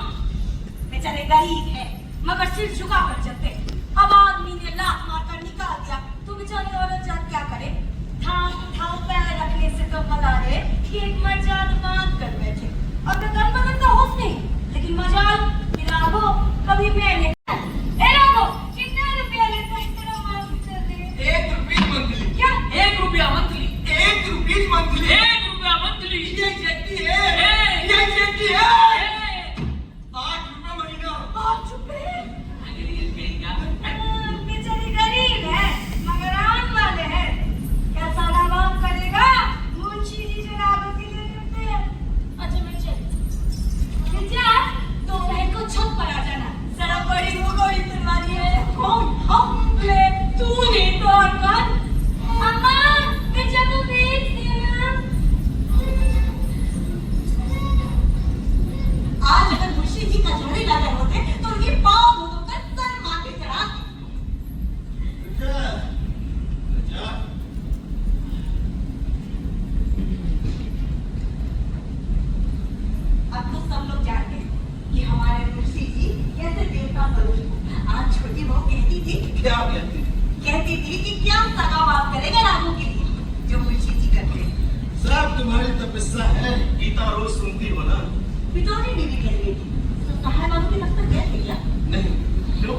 बेचारे गरीब है मगर सिर झुका कर चलते। अब आदमी ने लात मारकर निकाल दिया तो बेचारी औरत जान क्या करे? ठाव पैर रखने से तो भला है कि एक मजाल बांध कर बैठे। अब तो तन बदन का होश नहीं, लेकिन मजाल राघव कभी पहले। राघव कितने रुपया लेता है तेरा मालूम चले? 1 रुपया मंथली। क्या? 1 रुपया मंथली? 1 रुपया मंथली। 1 रुपया मंथली? ये चेकी है, ये चेकी है। 8 रुपया महीना। 8 रुपए? बेचारी गरीब है मगर आन वाले हैं, क्या सारा काम करेगा? मुंशी जी जो राघव के लिए करते हैं। अच्छा मैं चल तो बहन को छत पर आ जाना। उनकी बहू कहती थी क्या कहती थी? कहती थी कि क्या सगा बाप करेगा राघव के लिए जो मुंशी जी करते हैं। साहब तुम्हारी तो किस्सा है, गीता रोज सुनती हो ना? पिटौनी ने भी कह रही थी तो सहाय बाबू के लगता क्या भैया नहीं, क्यों?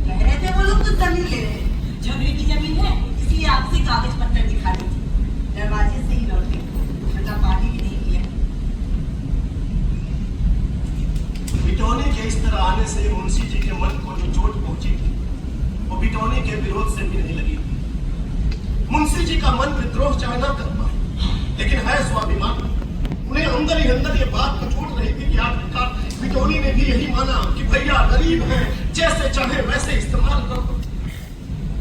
कह रहे थे वो लोग तो जमीन ले रहे हैं, झगड़े की जमीन है इसलिए आपसे कागज पत्तर दिखा दी थी। दरवाजे से ही लौटे, छोटा पानी भी नहीं किया। बिटौनी के इस तरह आने से मुंशी जी के मन को जो चोट पहुंची थी वो बिटौनी के विरोध से भी नहीं लगी थी। मुंशी जी का मन विद्रोह चाहे ना कर पाए, लेकिन है स्वाभिमान। उन्हें अंदर ही अंदर ये बात कचोट रही थी कि आखिरकार बिटौनी ने भी यही माना कि भैया गरीब हैं, जैसे चाहे वैसे इस्तेमाल करो।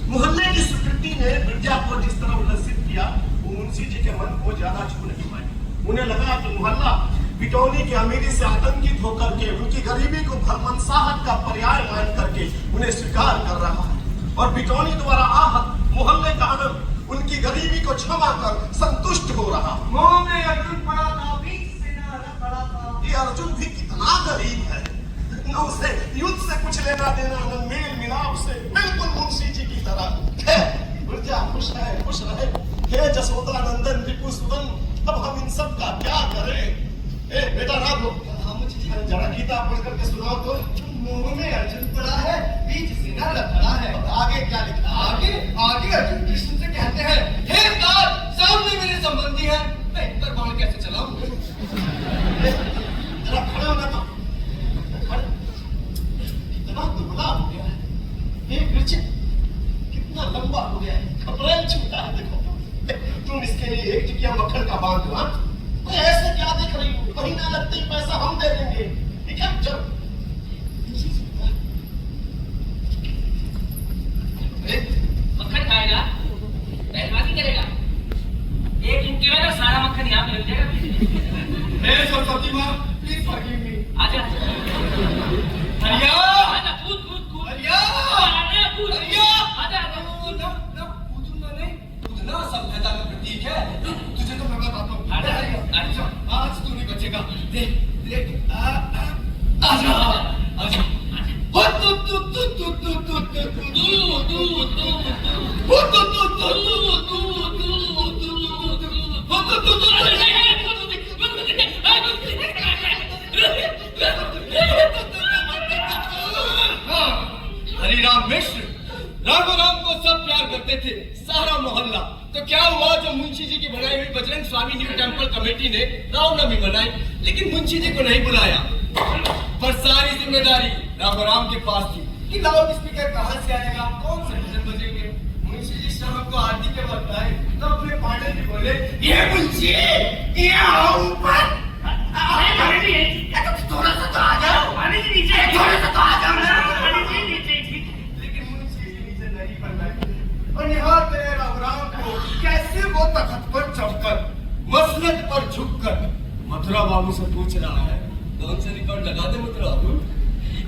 मोहल्ले की स्वीकृति ने मिर्जा को जिस तरह उल्लसित किया वो मुंशी जी के मन को ज्यादा छू नहीं पाई। उन्हें लगा कि मोहल्ला बिटौनी की अमीरी से आतंकित होकर के उनकी गरीबी को भरमसाहट का पर्याय मान करके उन्हें स्वीकार कर रहा है, और बिटौनी द्वारा आहत मोहल्ले का आनंद उनकी गरीबी को क्षमा कर संतुष्ट हो रहा। मुंह में अर्जुन पड़ा था, बीच से न पड़ा था। ये अर्जुन भी कितना गरीब है, न उसे युद्ध से कुछ लेना देना, न मेल मिलाप से, बिल्कुल मुंशी जी की तरह है। मिर्जा खुश है, खुश रहे। हे जसोदा नंदन रिपु सुदन, अब हम इन सब का क्या करें? ए बेटा राघव, जरा गीता पढ़ करके सुनाओ तो। मुंह में अर्जुन पड़ा है, बीच से न लड़ा है। आगे क्या लिखा? आगे आगे अर्जुन कृष्ण से कहते हैं, हे कार, सामने मेरे संबंधी है, मैं इन पर बाण कैसे चलाऊं? जरा खड़े होना तो। इतना दुबला हो गया है, ये मिर्च कितना लंबा हो गया है, कपड़े छूटा है। देखो तुम इसके लिए एक टिकिया मक्खन का बांध दो। ऐसे क्या देख रही हो? महीना लगते ही पैसा हम दे देंगे, ठीक है? चलो मक्खन खाएगा, पहलवानी करेगा, एक मुक्के में सारा मक्खन यहाँ मिल जाएगा। हे सरस्वती माँ, प्लीज फॉरगिव मी। आजा हरिया, आजा, कूद कूद कूद, हरिया, आजा कूद, हरिया, आजा ना कूदूंगा नहीं, कूदना सभ्यता का प्रतीक है। तुझे तो मैं बताता हूँ। आजा, आज तू नहीं बचेगा। देख देख, आजा आजा। हो तू तू तू तू तू तू तू हरिराम मिश्र, राघोराम को सब प्यार करते थे, सारा मोहल्ला। तो क्या हुआ, जो मुंशी जी की बनाई हुई बजरंग स्वामी न्यू टेम्पल कमेटी ने रामनवमी मनाई, लेकिन मुंशी जी को नहीं बुलाया, पर सारी जिम्मेदारी राघोराम के पास थी कि लाउड स्पीकर कहाँ से आएगा, कौन से भजन बजेंगे। मुंशी जी शाम को आरती के वक्त आए तो अपने पांडे जी बोले, ये मुंशी, ये आओ ऊपर, थोड़ा सा तो आ जाओ, थोड़ा सा तो आ जाओ ना। लेकिन मुंशी जी नीचे नहीं पर बैठे और निहारते रहे राघोराम को, कैसे वो तख्त पर चढ़कर, मसनद पर झुककर मथुरा बाबू से पूछ रहा है, कौन से रिकॉर्ड लगा दे मथुरा बाबू?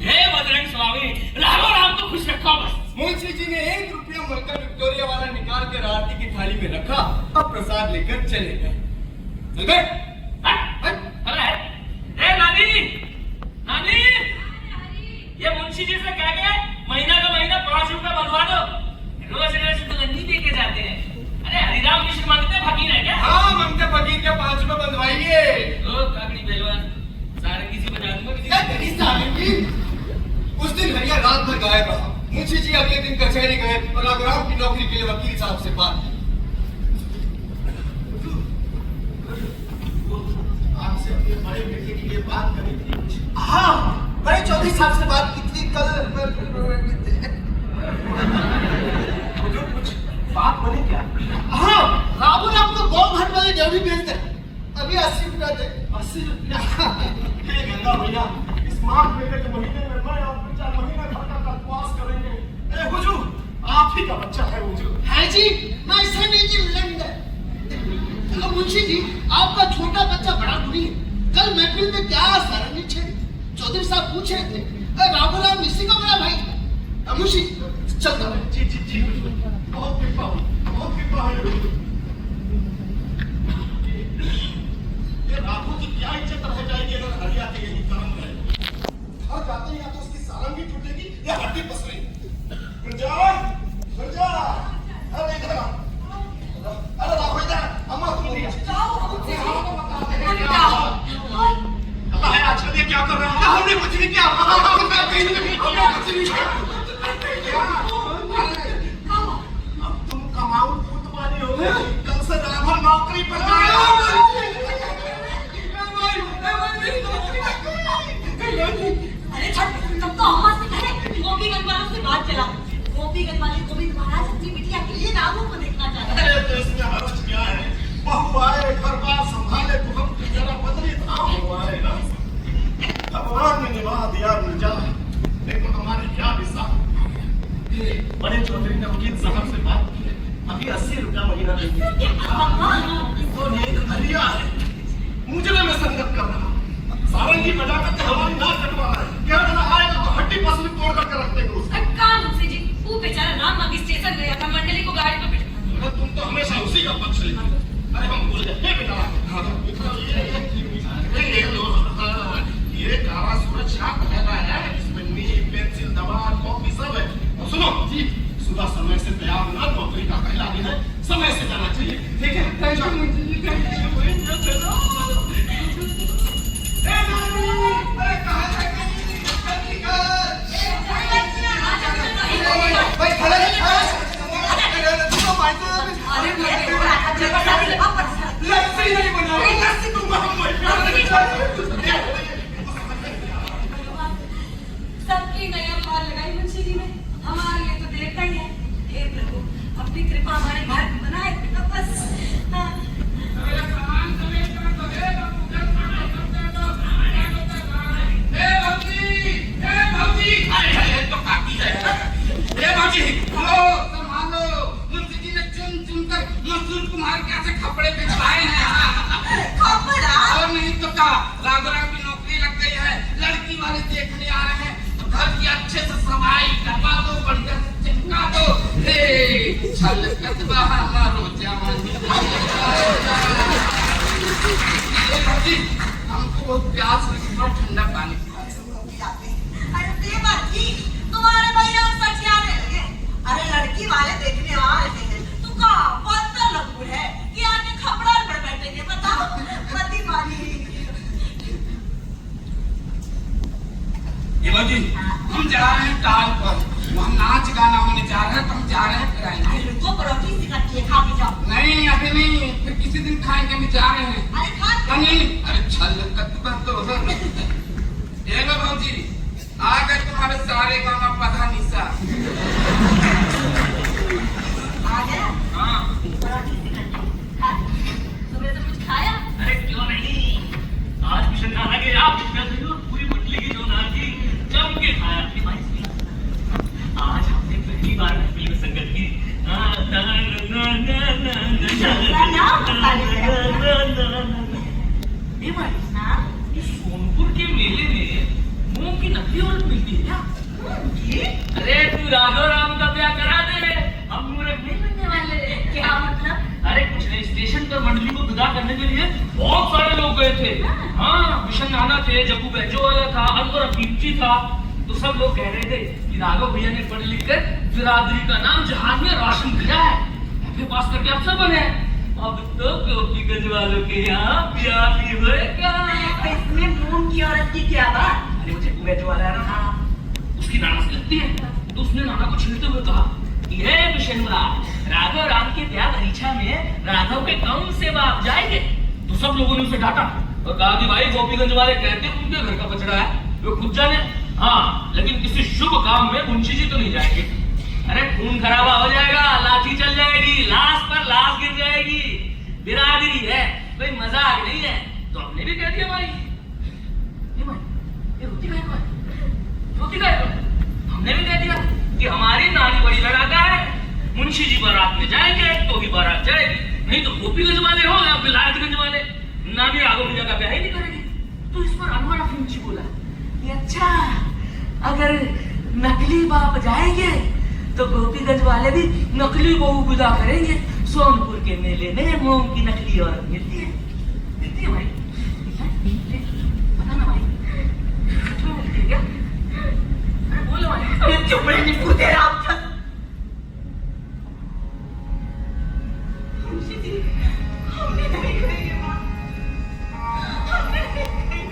हे बजरंग स्वामी, राघोराम को खुश रखो बस। मुंशी जी ने 1 रुपया मलका विक्टोरिया वाला निकाल कर आरती की थाली में रखा और प्रसाद लेकर चले गए। चल गए? नानी, नानी, ये मुंशी जी से कह के महीना का महीना 5 रुपए बनवा दो, रोज रोज तो नहीं दे के जाते हैं। अरे हरिराम मिश्र मांगते फकीर है क्या? हाँ, मांगते फकीर के 5 रुपए बनवाइए। ओ काकड़ी पहलवान, सारंगी से बजा दूंगा किसी क्या तेरी सारंगी? उस दिन हरिया रात भर गायब रहा। मुंशी जी अगले दिन कचहरी गए और राघोराम की नौकरी के लिए वकील साहब से बात की। आपसे अपने बड़े बेटे के लिए बात करनी थी। हाँ, बड़े चौधरी साहब से बात की थी कल। जो कुछ बात बनी क्या? हाँ, राघोराम को गौ घाट वाले ड्यूटी भेज दे। अभी 80 रुपया दे। 80 रुपया? हे गंगा भैया, इस माघ मेले के महीने में मैं और बच्चा महीना भर का उपवास करेंगे। ए हुजूर, आप ही का बच्चा है हुजूर। है जी, मैं इसे नहीं जी लेंगे। मुंशी जी, आपका छोटा बच्चा बड़ा गुणी है। कल महफिल में क्या सारंगी छेड़ी, चौधरी साहब पूछ रहे थे, राघोराम इसी का बड़ा भाई। मुंशी चल दो। जी जी जी, बहुत कृपा हुई, बहुत कृपा हुई। ये राघो की क्या इज्जत रह जाएगी अगर हरिया के यही कर्म रहे। घर जाते ही या तो उसकी सारंगी टूटेगी या हड्डी पसरेगी। हमने कुछ नहीं किया, हमने कुछ नहीं किया। अब तुम कमाऊ पुतवाली हो गए, कल से राघव नौकरी पर जाएगा। अरे तब तो अम्मा से कहे गोपीगंज वालों से बात चला। गोपीगंज वाले गोविंद महाराज अपनी बिटिया के लिए राघव को देखना चाहते हैं। अरे तो इसमें हर्ज क्या है? बहू आए, घर बार संभाले तो हम जरा बदली धाम हो आएगा। भगवान ने निभा दिया मिर्जा, लेकिन हमारे क्या विसा। बड़े चौधरी ने वकील साहब से बात की है, अभी 80 रुपया महीना देंगे। तो नींद हरिया है, मुझे में संगत कर रहा। सारंगी बजा करके हमारी नाक कटवा रहा है। क्या जना आएगा तो हड्डी पसली तोड़ करके रख देंगे उसको। काम मुझसे जी, वो बेचारा राम अभी स्टेशन गया था, मंडली को गाड़ी पे बिठा। तुम तो हमेशा उसी का पक्ष लेती हो। अरे हम भूल गए, हे बेटा, ये काला सुरक्षा पहना है, इसमें नील, पेंसिल, दवात, कॉपी सब है। और सुनो जी, सुबह समय से तैयार होना, नौकरी का पहला दिन है, समय से जाना चाहिए, ठीक है? सबकी नया पार लगाई मुंशी जी ने, हमारे लिए तो देखता ही है। हे प्रभु, अपनी कृपा हमारे भाग्य बनाए बस। कुमार कैसे कपड़े भिजवाए हैं। और नहीं तो क्या, राघवराव की नौकरी लग गई है, लड़की वाले देखने आ रहे हैं, तो घर की अच्छे से सफाई करवा दो, बढ़िया से चिपका दो। हे छल कतबा हमारो जवानी। हमको बहुत प्यास लगी, थोड़ा ठंडा पानी। अरे देवा जी, तुम्हारे भैया सचियाने लगे। अरे लड़की वाले देखने आ रहे हैं, तू का पत्ता लगू है कि आके खपड़ा पर बैठेंगे, बताओ। पति पानी ये जी, हम जा रहे हैं टाल पर, वहाँ नाच गाना होने जा रहे हैं, तो हम जा रहे हैं कराएंगे। तो परोठी से कच्चे खा के जाओ। नहीं अभी नहीं, फिर किसी दिन खाएंगे, हम जा रहे हैं। अरे खा नहीं, अरे छल कतबा तो ये लो भाजी, आ गए तुम्हारे सारे गाना पता निशा। आ गया। हाँ परोठी से कच्चे खा। सुबह से कुछ खाया? अरे क्यों नहीं, आज मिशन खाना के आप पूरी मुटली की जो नाच थी जम के खाया अपनी भाई से। आज हमने पहली बार महफिल में संगत की। सोनपुर के मेले में मूंग की नकली औरत मिलती है क्या? अरे तू राघव राम का ब्याह करा दे, हम मूर्ख नहीं बनने वाले। क्या मतलब? अरे कुछ नहीं, स्टेशन पर मंडली को विदा करने के लिए बहुत सारे लोग गए थे। हाँ, मिशन नाना थे, जग्गू बैजो वाला था, अंकुर अफीमची था। तो सब लोग कह रहे थे कि राघव भैया ने पढ़ लिख कर बिरादरी का नाम जहाज में रोशन किया है, FA पास करके अफसर बने। अब तो गोपीगंज वालों के यहाँ ब्याह भी होएगा। इसमें मूंग की औरत की क्या बात? अरे वो जग्गू बैजो वाला है ना, उसकी नाना से लगती है, तो उसने नाना को छेड़ते हुए कहा, ये मिशनवा, राघव राम के ब्याह परीक्षा में राघव के कौन से बाप जाएंगे? तो सब लोगों ने उसे डांटा और कहा कि भाई गोपीगंज वाले कहते हैं उनके घर का बछड़ा है, वो खुद जाने। हाँ, लेकिन किसी शुभ काम में मुंशी जी तो नहीं जाएंगे। अरे खून खराबा हो जाएगा, लाठी चल जाएगी, लाश पर लाश गिर जाएगी। बिरादरी है, कोई मजाक नहीं है। तो हमने भी कह दिया भाई, ये रोटी खाएगा, रोटी खाएगा। हमने भी कह दिया कि हमारी नानी बड़ी लड़ाका है, मुंशी जी बारात में जाएंगे तो ही बारात जाएगी, नहीं तो गोपीगंज वाले हो या विलायतगंज वाले, नानी राघव भैया का ब्याह ही नहीं करेगी। तो इस पर अनवर अफीमची बोला, अच्छा अगर नकली बाप जाएंगे तो गोपीगंज वाले भी नकली बहू विदा करेंगे। सोनपुर के मेले में मूंग की नकली औरत मिलती है भाई, पता ना भाई क्यों मिलती है क्या? अरे बोलो भाई। चुप रहे निकू तेरा हमने नहीं कही ये बात। हमने नहीं कही।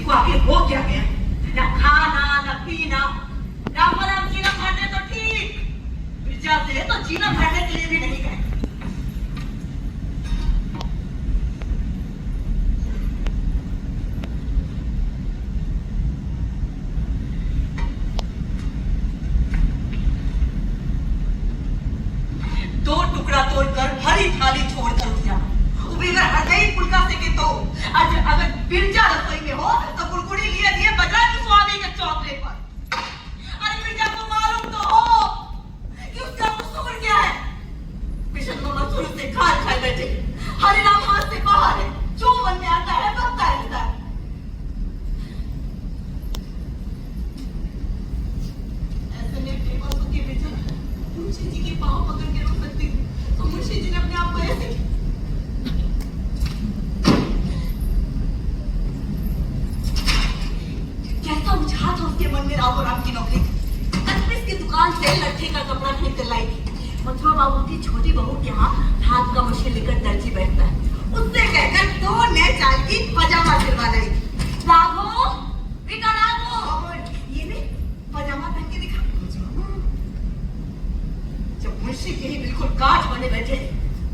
जी को आखिर हो क्या गया? ना खाना ना पीना, राम जीना भरने तो ठीक, बिरजा से तो जीना भरने के लिए भी नहीं गए। दो टुकड़ा तोड़कर भरी थाली छोड़कर उठ जाना। अगर हृदय पुलका से के तो आज अगर बिरजा रसोई में हो तो कुड़कुड़ी लिए दिए बजरंग स्वामी के चौतरे पर। अरे बिरजा को मालूम तो हो कि उसका कसूर क्या है। मिशन मामा शुरू से खाए खाए बैठे, हरे राम हाथ से बाहर है, जो मन में आता है बनता रहता है। ऐसे में बेबस होके बिरजा मुंशी जी के पांव पकड़ के रो सकती थी, तो मुंशी जी ने अपने आप को ऐसे कैसा उछाल था उसके मन में राघोराम की नौकरी। कटपिस की दुकान से लट्ठे का कपड़ा खरीद कर लाई थी। मथुरा बाबू की छोटी बहू के यहाँ हाथ का मशीन लेकर दर्जी बैठता है, उससे कहकर 2 नए चाल की पजामा सिलवा लाई। राघो बेटा राघो, ये ने पजामा पहन के दिखा। जब मुंशी के ही बिल्कुल काठ बने बैठे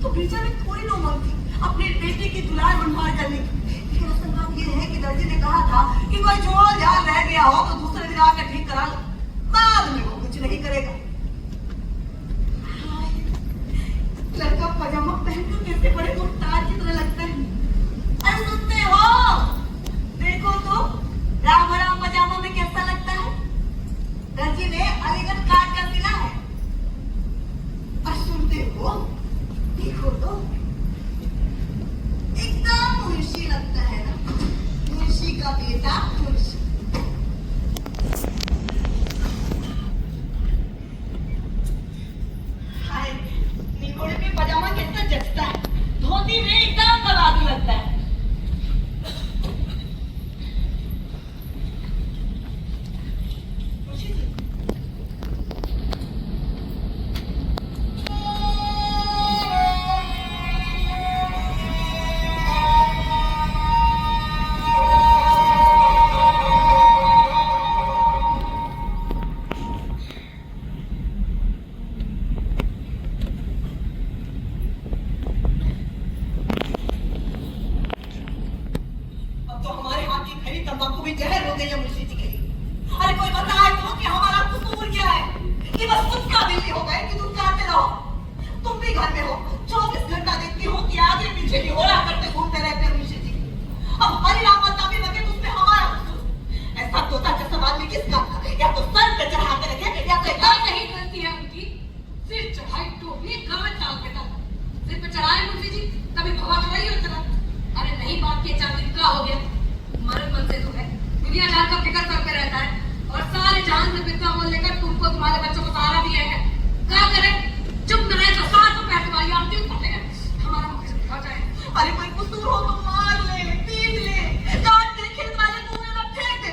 तो बिरजा में थोड़ी नो मन थी अपने बेटे की दुलार मनमार करने की। लेकिन असल बात ये है कि दर्जी ने कहा था कि कोई जोड़ जाल रह गया हो तो दूसरे दिन आकर ठीक करा लो, बाद में वो कुछ नहीं करेगा। लड़का पजामा पहनकर कैसे बड़े मुख्तार की तरह लगता है। अरे सुनते हो, देखो तो राघोराम पजामा में कैसा लगता है। दर्जी ने अलीगढ़ काट कर सिला है। और सुनते हो, देखो तो एकदम मुंशी लगता है ना, मुंशी का बेटा मुंशी। हाय, निगोड़े पे पजामा कैसा जचता है, धोती में एकदम कबाबी लगता है। मुंशी जी, अब तो हमारे हाथ की खरी तंबाकू भी जहर हो गई है मुंशी जी के लिए। अरे कोई बताए तो कि हमारा कसूर क्या है कि बस तुमका बिल्ली हो गए कि तुम चाहते रहो। तुम भी घर में हो, 24 घंटा देखती हो कि आगे पीछे की ओला करते घूमते रहते हो मुंशी जी। अब हरी राम बताबी लगे तो उसमें हमारा कसूर। ऐसा तोता जैसा आदमी किस काम का? या तो सर पे चढ़ा के रखे या तो क्या नहीं करती है उनकी, सिर चढ़ाई टोपी कमर चाल के तक सिर पे चढ़ाए मुंशी जी, तभी भवा चढ़ाई हो चला। अरे नहीं बात के 4 दिन का हो गया, मरद मन से तो है, दुनिया जान का फिक्र सब पे रहता है और सारे जान से बिरका बोल लेकर तुमको तुम्हारे बच्चों को सहारा दिया है। क्या करे, चुप न रहे तो साथ तो पैर तुम्हारी आरती उठे हमारा मुख से दिखा जाए। अरे कोई कसूर हो तो मार ले, पीट ले, काट दे, खेत वाले कुएं में फेंक दे।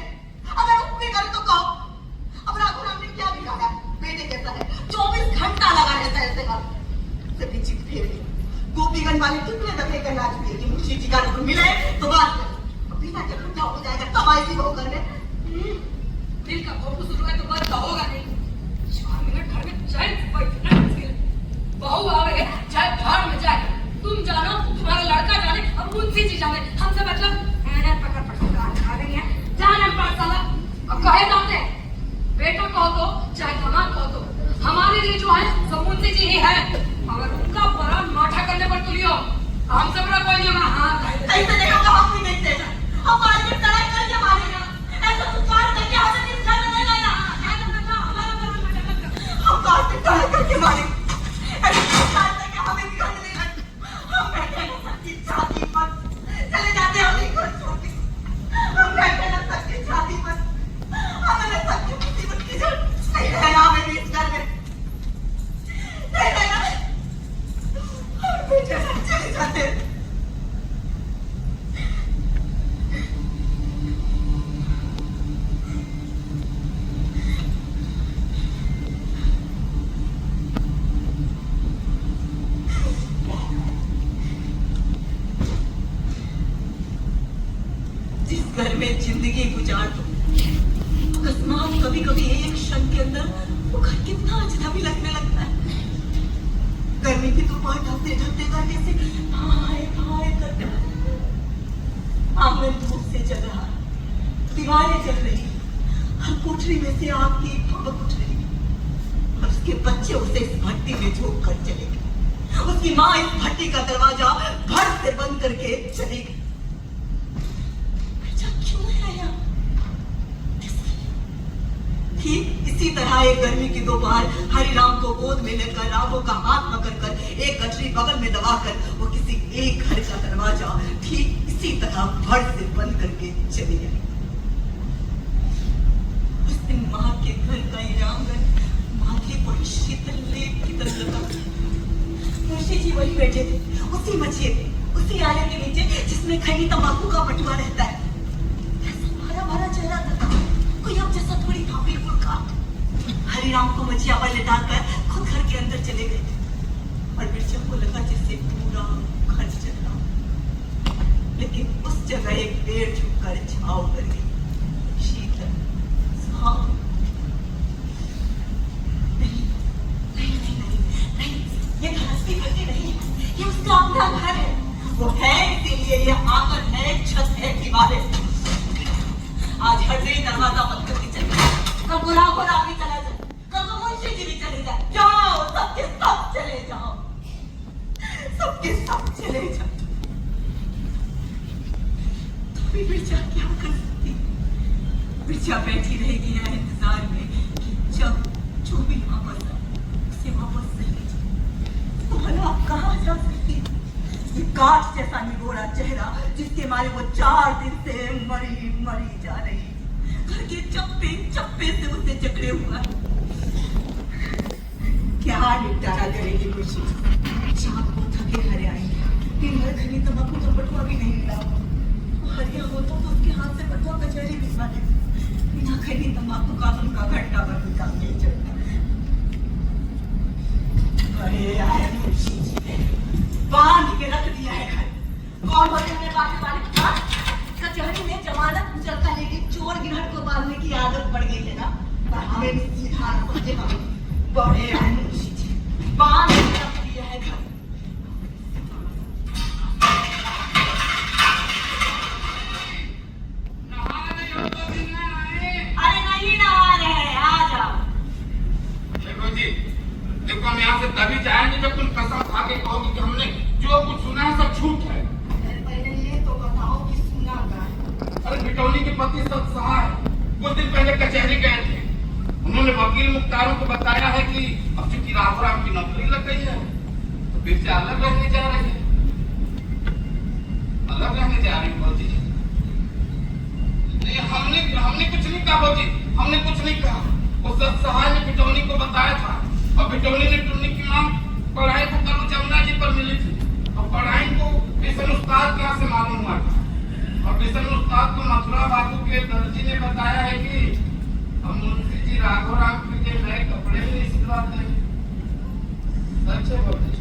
अगर उसने करे तो कहो। अब राघोराम ने क्या बिगाड़ा? बेटे कैसा है, 24 घंटा लगा रहता है ऐसे घर से पीछे फेर के। गोपीगंज वाले कितने दफे का नाच पिएगी, मुंशी जी का रुक मिले तो बात कर। बिना जब ठंडा हो जाएगा तब आएगी बहू करने। दिल का फोटो शुरू है तो बंद का होगा नहीं। 4 मिनट घर में चैन से बैठना मुश्किल है। बहू आवे चाहे भाड़ में जाए, तुम जानो तुम्हारा लड़का जाने और मुंशी जी जाने, हमसे मतलब मैंने पकड़ खा रही है जाने पाठशाला। अब कहे जाते बेटा कहो तो चाहे दामाद कहो तो हमारे लिए जो है सब मुंशी जी ही है। अगर उनका बड़ा माठा करने पर तुलियो हम सब कोई नहीं होगा। हाँ ऐसे नहीं होगा, हम नहीं देखते हैं। हम मार्केट लड़ाई करके मारेगा, ऐसा सुधार करके हमें इस घर में नहीं लाना। हम मार्केट लड़ाई करके मारेंगे, ऐसा सुधार करके हमें भी घर में नहीं लाना। हम बैठे हैं सबकी छाती पर, चले जाते हैं हम जिंदगी गुजार दो। अकस्मात कभी कभी एक क्षण के अंदर वो घर कितना अजनबी लगने लगता है। गर्मी की दोपहर ढलते ढलते घर जैसे हाय हाय करते, आंगन धूप से जल रहा, दीवारें जल रही, हर कोठरी में से आग की भभक उठ रही, और उसके बच्चे उसे इस भट्टी में झोंक कर चले गए। उसकी माँ इस भट्टी का दरवाजा भर से बंद करके चली गई। क्यों है यहाँ? ठीक इसी तरह एक गर्मी की दोपहर हरिराम को गोद में लेकर, रामो का हाथ पकड़कर, एक गठरी बगल में दबाकर वो किसी एक घर का दरवाजा ठीक इसी तरह भर से बंद करके चली गई। उस दिन माँ के घर का ये आंगन माथे पर शीतल लेप की तरह लगा। मुंशी जी वही बैठे थे, उसी मछिए पे, उसी आले के नीचे जिसमें खैनी तंबाकू का बटुआ रहता है। ऐसा भरा भरा चेहरा था, कोई अब जैसा थोड़ी था, बिल्कुल काट। हरिराम को मछिया पर लेटाकर खुद घर के अंदर चले गए थे, और मिर्चा को लगा जैसे पूरा घर चल रहा। लेकिन उस जगह एक पेड़ झुककर छाव कर गई, शीतल सुहावनी। ये घर असली भट्टी नहीं है, ये उसका अपना घर है। वो है इसीलिए ये आंगन है, छत है, दीवारें। आज हर दिन दरवाजा बंद करके चले जाए, कल गुलाब भी चला जाए, कल को मुंशी जी भी चले जाए। जाओ, सबके सब चले जाओ, सबके सब चले जाओ। तो भी बिरजा क्या कर सकती? बिरजा बैठी रहेगी यहाँ इंतजार में कि जब जो भी वापस आए उसे वापस ले जाए। भला आप कहाँ जा सकती? ये काठ जैसा निगोरा चेहरा जिसके मारे वो 4 दिन से मरी मरी जा रही, घर के चप्पे चप्पे से उसे जकड़े हुआ। क्या निपटारा करेगी खुशी? शाम को थके हरे आएंगे, दिन भर खरी तंबाकू का बटुआ भी नहीं मिला। हरिया होता तो उसके हाथ से बटुआ कचहरी भिजवा दे, बिना खरी तंबाकू का उनका घंटा भर निकाल के चलता। अरे आए मुंशी जी ने बांध के रख दिया है घर। कौन होते हैं बाकी वाले? कचहरी में जमानत मुचलका लेके चोर गिरहट को बांधने की आदत पड़ गई है ना, पर हमें सीधा समझे हम बड़े आए मुंशी जी, बांध के रख दिया है घर। अरे नहीं नहा रहे, आ जाओ। देखो जी, देखो हम यहाँ से तभी जाएंगे जब तुम कसम खा के कहोगे कि हमने जो कुछ सुना है सब झूठ है। पहले ये तो बताओ कि सुना क्या है? अरे बिटौनी के पति सब सहाय कुछ दिन पहले कचहरी गए थे। उन्होंने वकील मुख्तारों को बताया है कि अब चूंकि राघोराम की नौकरी लग गई है तो फिर से अलग रहने जा रहे हैं, अलग रहने जा रही भौजी। नहीं, हमने कुछ नहीं कहा भौजी, हमने कुछ नहीं कहा। वो सब सहाय ने बिटौनी को बताया था, और बिटौनी ने टुन्नी की मां पढ़ाई को कल जमुना जी पर मिली थी, और पढ़ाई को बिशन उस्ताद कहाँ से मालूम हुआ था, और बिशन उस्ताद को मथुरा बाबू के दर्जी ने बताया है कि हम मुंशी जी राघोराम के नए कपड़े भी नहीं सिलवाते हैं। सच है भौजी।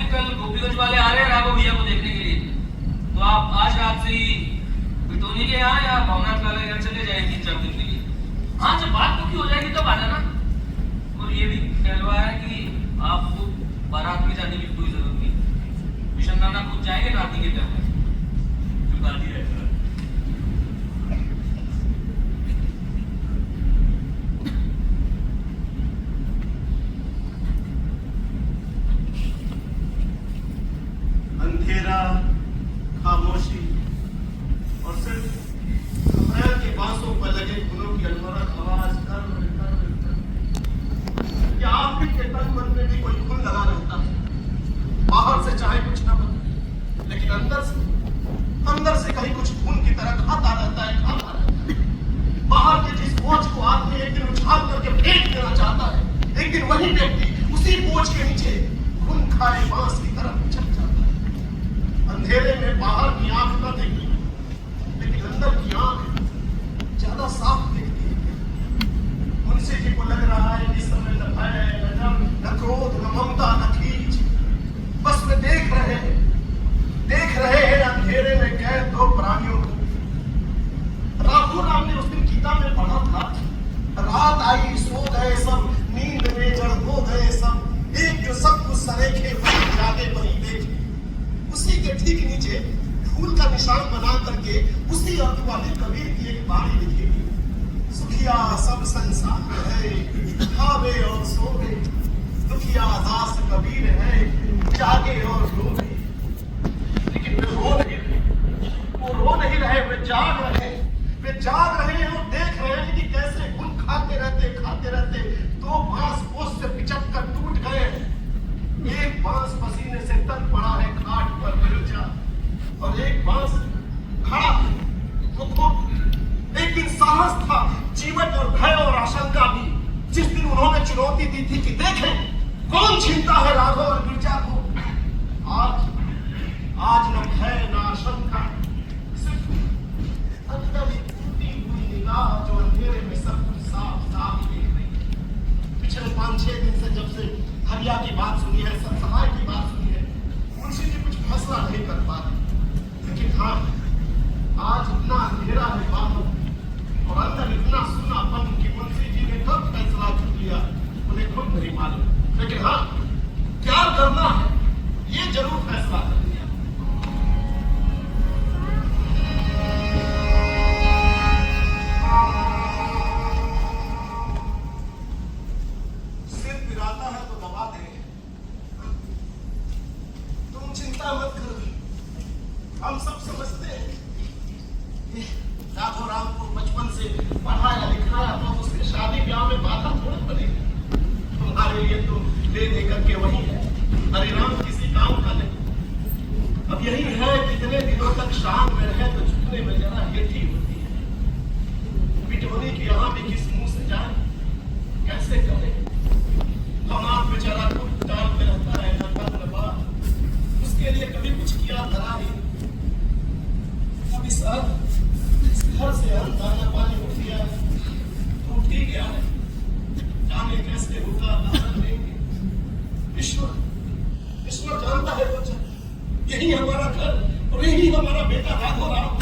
कल गोपीगंज वाले आ रहे हैं राघव भैया को देखने के लिए, तो आप आज रात से ही बिटोनी के यहाँ या भवनाथ वाले यहाँ चले जाए 3-4 दिन के लिए। हाँ, जब बात पक्की हो जाएगी तब आ जाना। और ये भी कहलवाया है कि आपको बारात में जाने की कोई जरूरत नहीं, मिशन नाना खुद जाएंगे नाती के घर में, जो दादी रहेगा। अंधेरा, खामोशी और सिर्फ अप्रैल के बांसों पर लगे फूलों की अनवरत आवाज कर क्या आप भी के तन मन में भी कोई खून लगा रहता है। बाहर से चाहे कुछ ना बने, लेकिन अंदर से कहीं कुछ खून की तरह खाता रहता है, खाता रहता है। बाहर के जिस बोझ को आदमी एक दिन उछाल करके फेंक देना चाहता है, एक दिन वही व्यक्ति उसी बोझ के नीचे खून खाए बांस की तरह चल जाता है। अंधेरे में बाहर की आंख न देखती, लेकिन अंदर की आंख ज्यादा साफ दिखती है। मुंशी जी को लग रहा है कि समय न भय, न डर, न क्रोध, न ममता, न खींच, बस वे देख रहे हैं अंधेरे में कैद दो प्राणियों को। राघव राम ने उस दिन गीता में पढ़ा था, रात आई सो गए सब, नींद में जड़ हो गए सब, एक जो सब कुछ सरेखे वही जागे वही देखे। उसी के ठीक नीचे फूल का निशान बना करके उसी अर्थ वाले कबीर की एक बाणी लिखी, सुखिया सब संसार है, खावे और सोवे, दुखिया दास कबीर है, जागे और रोवे। लेकिन वे रो नहीं रहे, वो रो नहीं रहे, वे जाग रहे हैं और देख रहे हैं कि कैसे खून खाते रहते दो बांस पोस से पिचक कर टूट गए हैं। एक बांस पसीने से तन पड़ा है खाट पर नीचा, और एक बांस खड़ा है। एक दिन साहस था, जीवन और भय और आशंका भी, जिस दिन उन्होंने चुनौती दी थी कि देखें कौन छीनता है राघव और गिरजा को। आज न भय न आशंका, सिर्फ अंदर एक टूटी हुई निगाह जो अंधेरे में सब कुछ साफ साफ देख रही है। पिछले 5-6 दिन से जब से हरिया की बात सुनी है, सत्सहाय की बात सुनी है, मुंशी जी कुछ फैसला नहीं कर पा रहे। लेकिन हाँ, आज इतना अंधेरा है बाहर और अंदर इतना सुनापन कि मुंशी जी ने कब फैसला कर लिया उन्हें खुद नहीं मालूम। लेकिन हाँ, क्या करना है ये जरूर फैसला कर लिया। सिर पिराता है तो दबा देंगे, तुम चिंता मत करो, हम सब समझते हैं। राघव राम को बचपन से पढ़ाया लिखाया तो उसके शादी ब्याह में बाधा थोड़ी पड़ेगी। तुम्हारे लिए तो ले दे करके वही है, हरे राम किसी काम का नहीं। अब यही है कितने दिनों तक शाम में रहे तो झुकने में जरा हेठी होती है। बिटोनी की यहाँ भी किस मुंह से जाए, कैसे करे। हमारा बेचारा खुद डाल में रहता है, न घर न बार, उसके लिए कभी कुछ किया धरा नहीं। अभी सर घर से दाना पानी उठ गया है, टूट ही गया है, जाने कैसे होगा दाना देंगे। ईश्वर जानता है बच्चा, यही हमारा घर और यही हमारा बेटा राघव राम।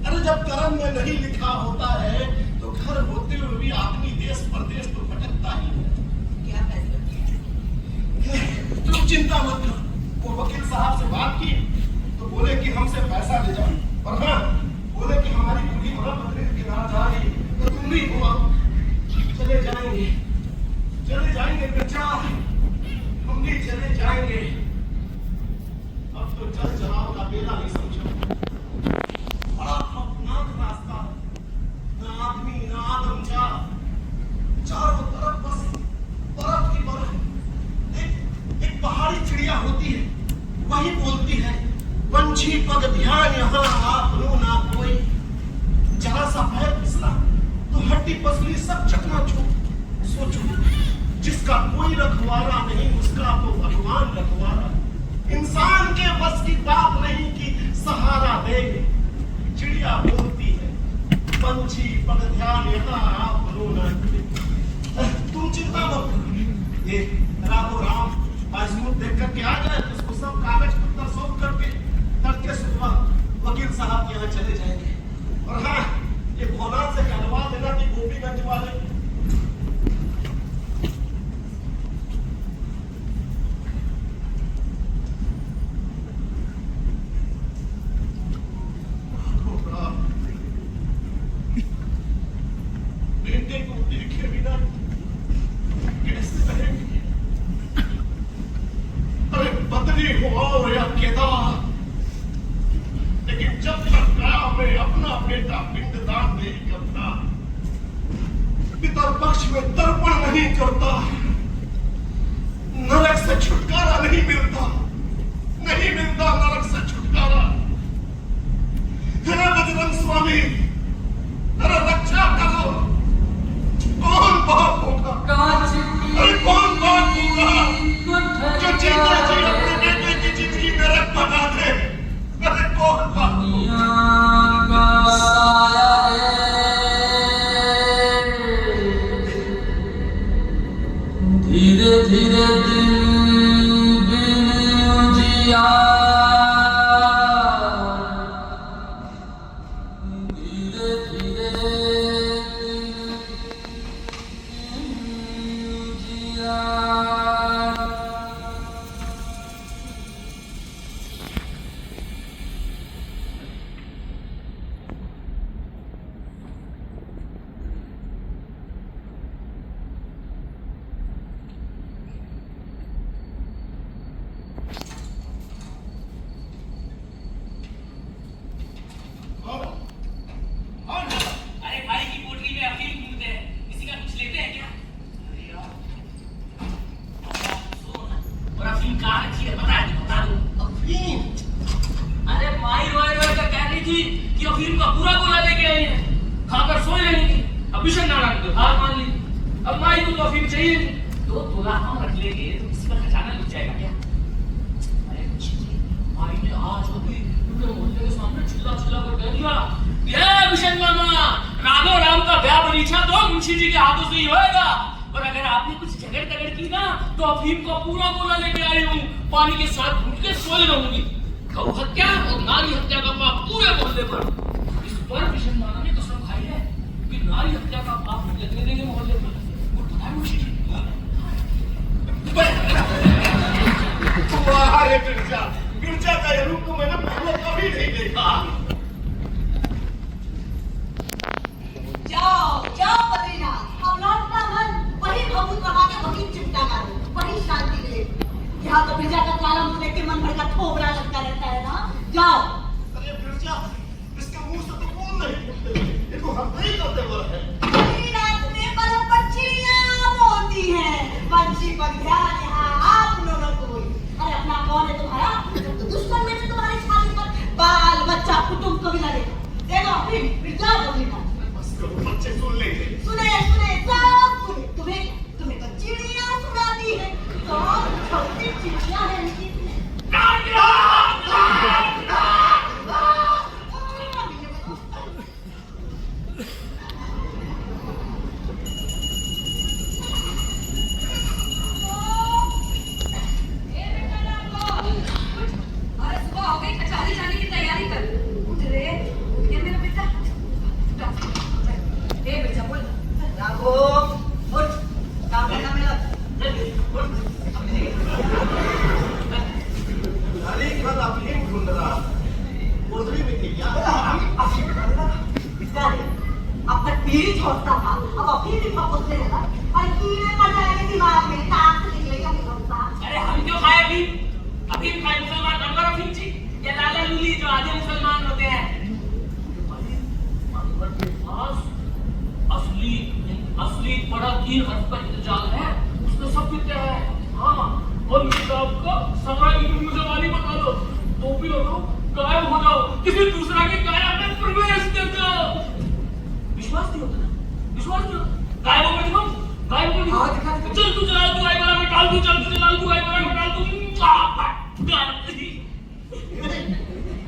अरे जब कर्म में नहीं लिखा होता है तो घर होते हुए भी आदमी देश परदेश तो भटकता ही है। क्या फैसला किया? तुम चिंता मत करो, वो वकील साहब से बात की तो बोले कि हमसे पैसा ले जाओ, और हाँ बोले कि हमारी पूरी महापत्नी के नाम जा रही तो तुम भी हुआ चले जाएंगे बच्चा, हम भी चले जाएंगे। अब तो जल जलाओ का बेला नहीं समझो, बड़ा खौफनाक रास्ता, न आदमी न आदम जा, चारों तरफ बस बर्फ ही बर्फ। एक पहाड़ी चिड़िया होती है, वही बोलती है, पंछी पग ध्यान यहाँ आप लो ना कोई। जरा सा पैर फिसला तो हड्डी पसली सब चकनाचूर। सोचो, जिसका कोई रखवाला नहीं उसका तो भगवान रखवाला। इंसान के बस की बात नहीं कि सहारा देंगे। चिड़िया बोलती है, पंछी पग ध्यान यहाँ आप लो ना कोई। तुम चिंता मत करो, ये राघव राम आजमूद देख करके आ जाए तो उसको सब कागज पत्तर सौंप करके तड़के सुबह वकील साहब के यहाँ चले जाएंगे। और हाँ, ये भोला से कहलवा देना कि गोपीगंज वाले बेटे को देखे बिना कैसे रहेंगे? अरे बदली हुआ और या केदार, लेकिन जब तक गया मैं अपना बेटा पिंडदान नहीं करता, पितर पक्ष में तर्पण नहीं करता, नरक से छुटकारा नहीं मिलता, नहीं मिलता नरक से छुटकारा। हे बजरंग स्वामी, अरे रक्षा करो। कौन बाप होगा? अरे कौन बाप होगा जो जीता जी अपने बेटे की जिंदगी नरक बना दे? अरे कौन बाप धीरे धीरे दिन बिन जिया, धीरे धीरे जिया। अरे भाई की पोटली में अफीम घूमते हैं, किसी का कुछ लेते हैं क्या? अरे यार, और अफीम कहाँ रखी है बता दो। अफीम? अरे माई रोए रोए का कह रही थी कि अफीम का पूरा गोला लेके आई है, खाकर सोई रही थी। अब विषय नारायण तो हार मान ली, अब माई को तो अफीम चाहिए नहीं। तो गोला हम रख लेंगे तो किसी का खजाना लुट जाएगा क्या? अरे माई ने आज अभी पूरे मोहल्ले के सामने चिल्ला चिल्ला कर कह दिया, ये विशन मामा, राघव राम का ब्याह बनीचा तो मुंशी जी के हाथों से ही होएगा, और अगर आपने कुछ झगड़ तगड़ की ना तो अफीम का पूरा गोला लेके आई हूँ, पानी के साथ घुट के सोए रहूंगी। गौ हत्या और नारी हत्या का पाप पूरे मोहल्ले पर। इस पर विशन मामा ने कसम खाई है कि नारी हत्या का पाप लगने देंगे मोहल्ले पर। वो पता है मुंशी जी? तुम्हारे गिरजा का ये रूप तो मैंने पहले कभी नहीं देखा। जाओ जाओ बद्रीनाथ, अब लौटना मन वही भभूत लगा के वही चिमटा मारो, वही शांति मिले। यहाँ तो गिरजा का कालम सुन के मन भर का थोबड़ा लगता रहता है ना। जाओ। अरे गिरजा, इसके मुंह से तो बोल नहीं फूटते, ये तो हम नहीं करते हुए है। बद्रीनाथ में बर्फ पर चिड़िया बोलती हैं, पंछी पर ध्यान यहाँ आप लोगों को। अरे अपना कौन है तुम्हारा? तो दुश्मन में से तुम्हारी छाती पर बाल बच्चा कुटुंब को भी लगे। देखो फिर जाओ बद्रीनाथ। बच्चे सुन लेंगे। सुने सुने सब सुने। तुम्हें तो चिड़िया सुनाती है, तो छोटी चिड़िया है इनकी। अरे सुबह हो गई, कचहरी जाने की तैयारी कर। उठ रे, उठ गया मेरा बेटा। ए बेटा बोल। राघो, उठ, काम करना मेरा। अरे कल अफीम ढूंढ रहा, उर्दू में क्या? अब तक पीढ़ी छोड़ता था, अब अफीम भी फपोसने लगा। और कीड़े पड़ जाएंगे दिमाग में, नाक से निकलेगा निकलता। अरे हम क्यों खाए अफीम? अफीम खाए मुसलमान बनकर अफीम जी, ये लाला लूली जो आधे मुसलमान होते हैं। अकबर के पास असली बड़ा 3 हर्फ का इंतजाम है, उसमें सब कुछ है। हाँ, और किताब का सारा मुझे वाली बता दो तो भी हो, गायब हो जाओ, किसी दूसरा के काया में प्रवेश कर जाओ। विश्वास नहीं होता ना, विश्वास नहीं होता। गायब हो गए तुम, गायब हो गए। चल तू चला, तू गायब में डाल दू, चल तू चला, तू गायब में डाल दू।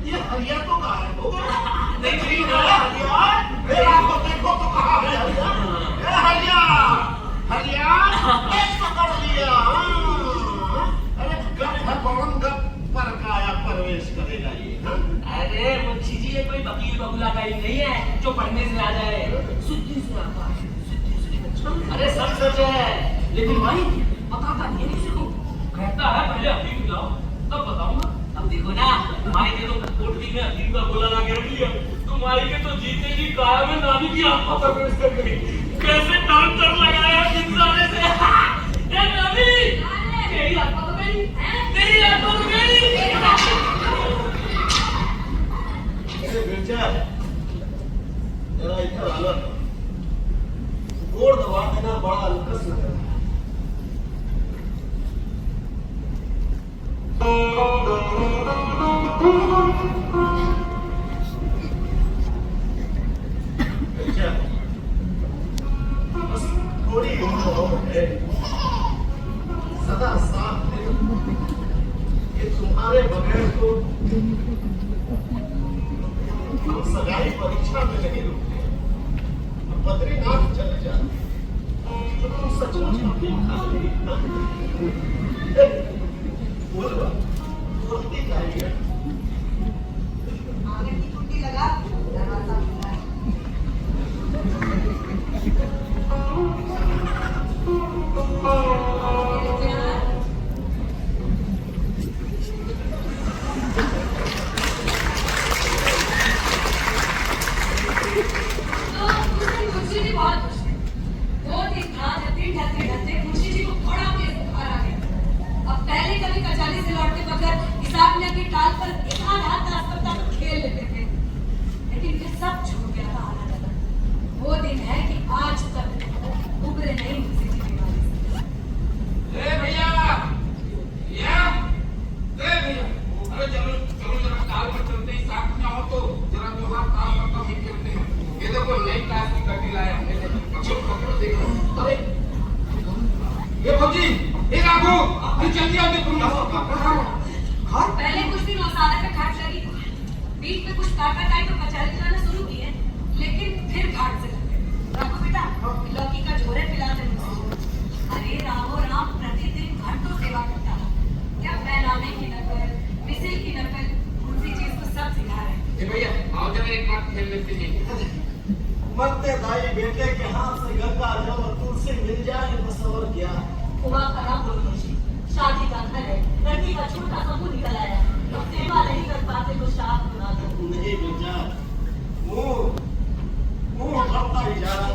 ये हरिया तो गायब हो गया। नहीं हरिया, देखो तो कहाँ है हरिया? हरिया, एक पकड़ लिया। अरे से आ जाए। सिद्धि से आता है, सिद्धि से अच्छा। अरे सब सच है, लेकिन भाई बताता नहीं है किसी को। कहता है पहले अफीम पिलाओ तब बताऊंगा। अब देखो ना, माई ने तो कोटरी में अफीम का गोला ला के रख लिया, तो माई के तो जीते जी काया में नानी की आंखों पर प्रवेश कर गई। कैसे डर लगाया किसाने से। ए नानी, तेरी आत्मा तो गई, तेरी आत्मा तो गई। बेटा जरा इधर आना, गोड़ दबा देना बड़ा अलकस लग रहा है। बेटा बस थोड़ी उम्र है, सदा साथ है, ये तुम्हारे बगैर तो हम सगाई परीक्षा में नहीं रुकते, बद्रीनाथ चले जाते, तो तुम सचमुच अभी खा बोलती जाइए। आंगन की कुंडी लगा, दरवाजा खुला है। मुंशी जी बहुत खुश थे। 2-3 रात ढलते मुंशी जी को बड़ा तेज बुखार आ गया। अब पहले कभी कचाली से लौटते वक्त इसाक मियां की टाल पर एक आध हाथ का अस्पताल में खेल लेते थे, लेकिन फिर सब छूट गया था आना जाना। वो दिन है कि आज तक उबरे नहीं मुंशी जी बीमारी से। ए भैया, अरे चलो चलो जरा काल पर चलते ही साथ में आओ तो जरा जो हाथ काम करता हम करते हैं। ये देखो नई क्लास की कटी लाया हमने, पकड़ो देखो। अरे ये फौजी, ये राघो, अरे जल्दी आओ देखो। पहले कुछ दिन मसाले पे घाट लगी, बीच में कुछ ताकत आई तो कचाली चलाना शुरू की है, लेकिन फिर घाट से लग गए। राघो बेटा, लौकी का झोरे पिलाते मुझे। अरे राघो राम प्रतिदिन घंटों सेवा करता है, क्या पहनावे की नकल, मिसिल की नकल, उसी चीज को सब सिखा रहे हैं। ए भैया आओ जरा एक बात खेल लेते हैं। मरते दाई बेटे के हाथ से गंगा जल और तुलसी मिल जाए बस और क्या। हुआ खराब हो मुंशी, शादी का घर है, लड़की का छोटा सा मुंह निकल आया, तो सेवा नहीं कर पाते तो शाप बुला दो। नहीं बेटा, मुंह बढ़ता ही जा रहा।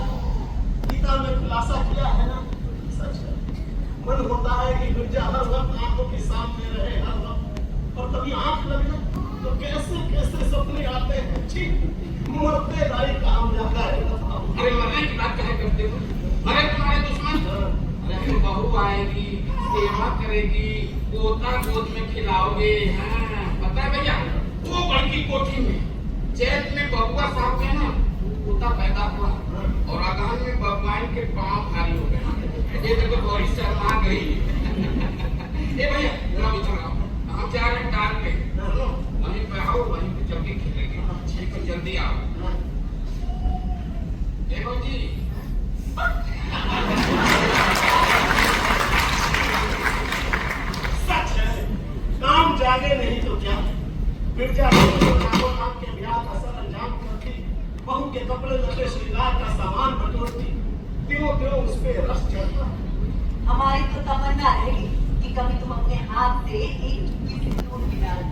गीता में खुलासा किया है ना, सच है। मन होता है कि मिर्जा हर वक्त आंखों के सामने रहे, हर वक्त, और कभी आंख लगे तो कैसे कैसे सपने आते हैं। ठीक मरते दाई काम जाता है। अरे मरने की बात कहे करते हो, अरे तुम्हारे दुश्मन, अरे बहू आएगी, सेवा करेगी, पोता गोद में खिलाओगे। हाँ पता है भैया, वो बड़की कोठी में चैत में बबुआ साहब में ना पोता पैदा हुआ और आगान में बबुआइन के पांव भारी हो गए। ये देखो गौरी शर्मा गई। ए भैया जरा उधर आओ, हम जा रहे हैं टार पे, वहीं पे आओ, वहीं पे चल के खेलेंगे। ठीक है जल्दी आओ। देखो जी सच है, काम जागे नहीं तो क्या। मिर्जा नाम के ब्याह का सब अंजाम करती, बहू के कपड़े लते श्रृंगार का सामान बटोरती, दिनों दिनों उस पे रस चढ़ता। हमारी तो तमन्ना रहेगी कि कभी तुम अपने हाथ से एक चुटकी सिंदूर मिला दो।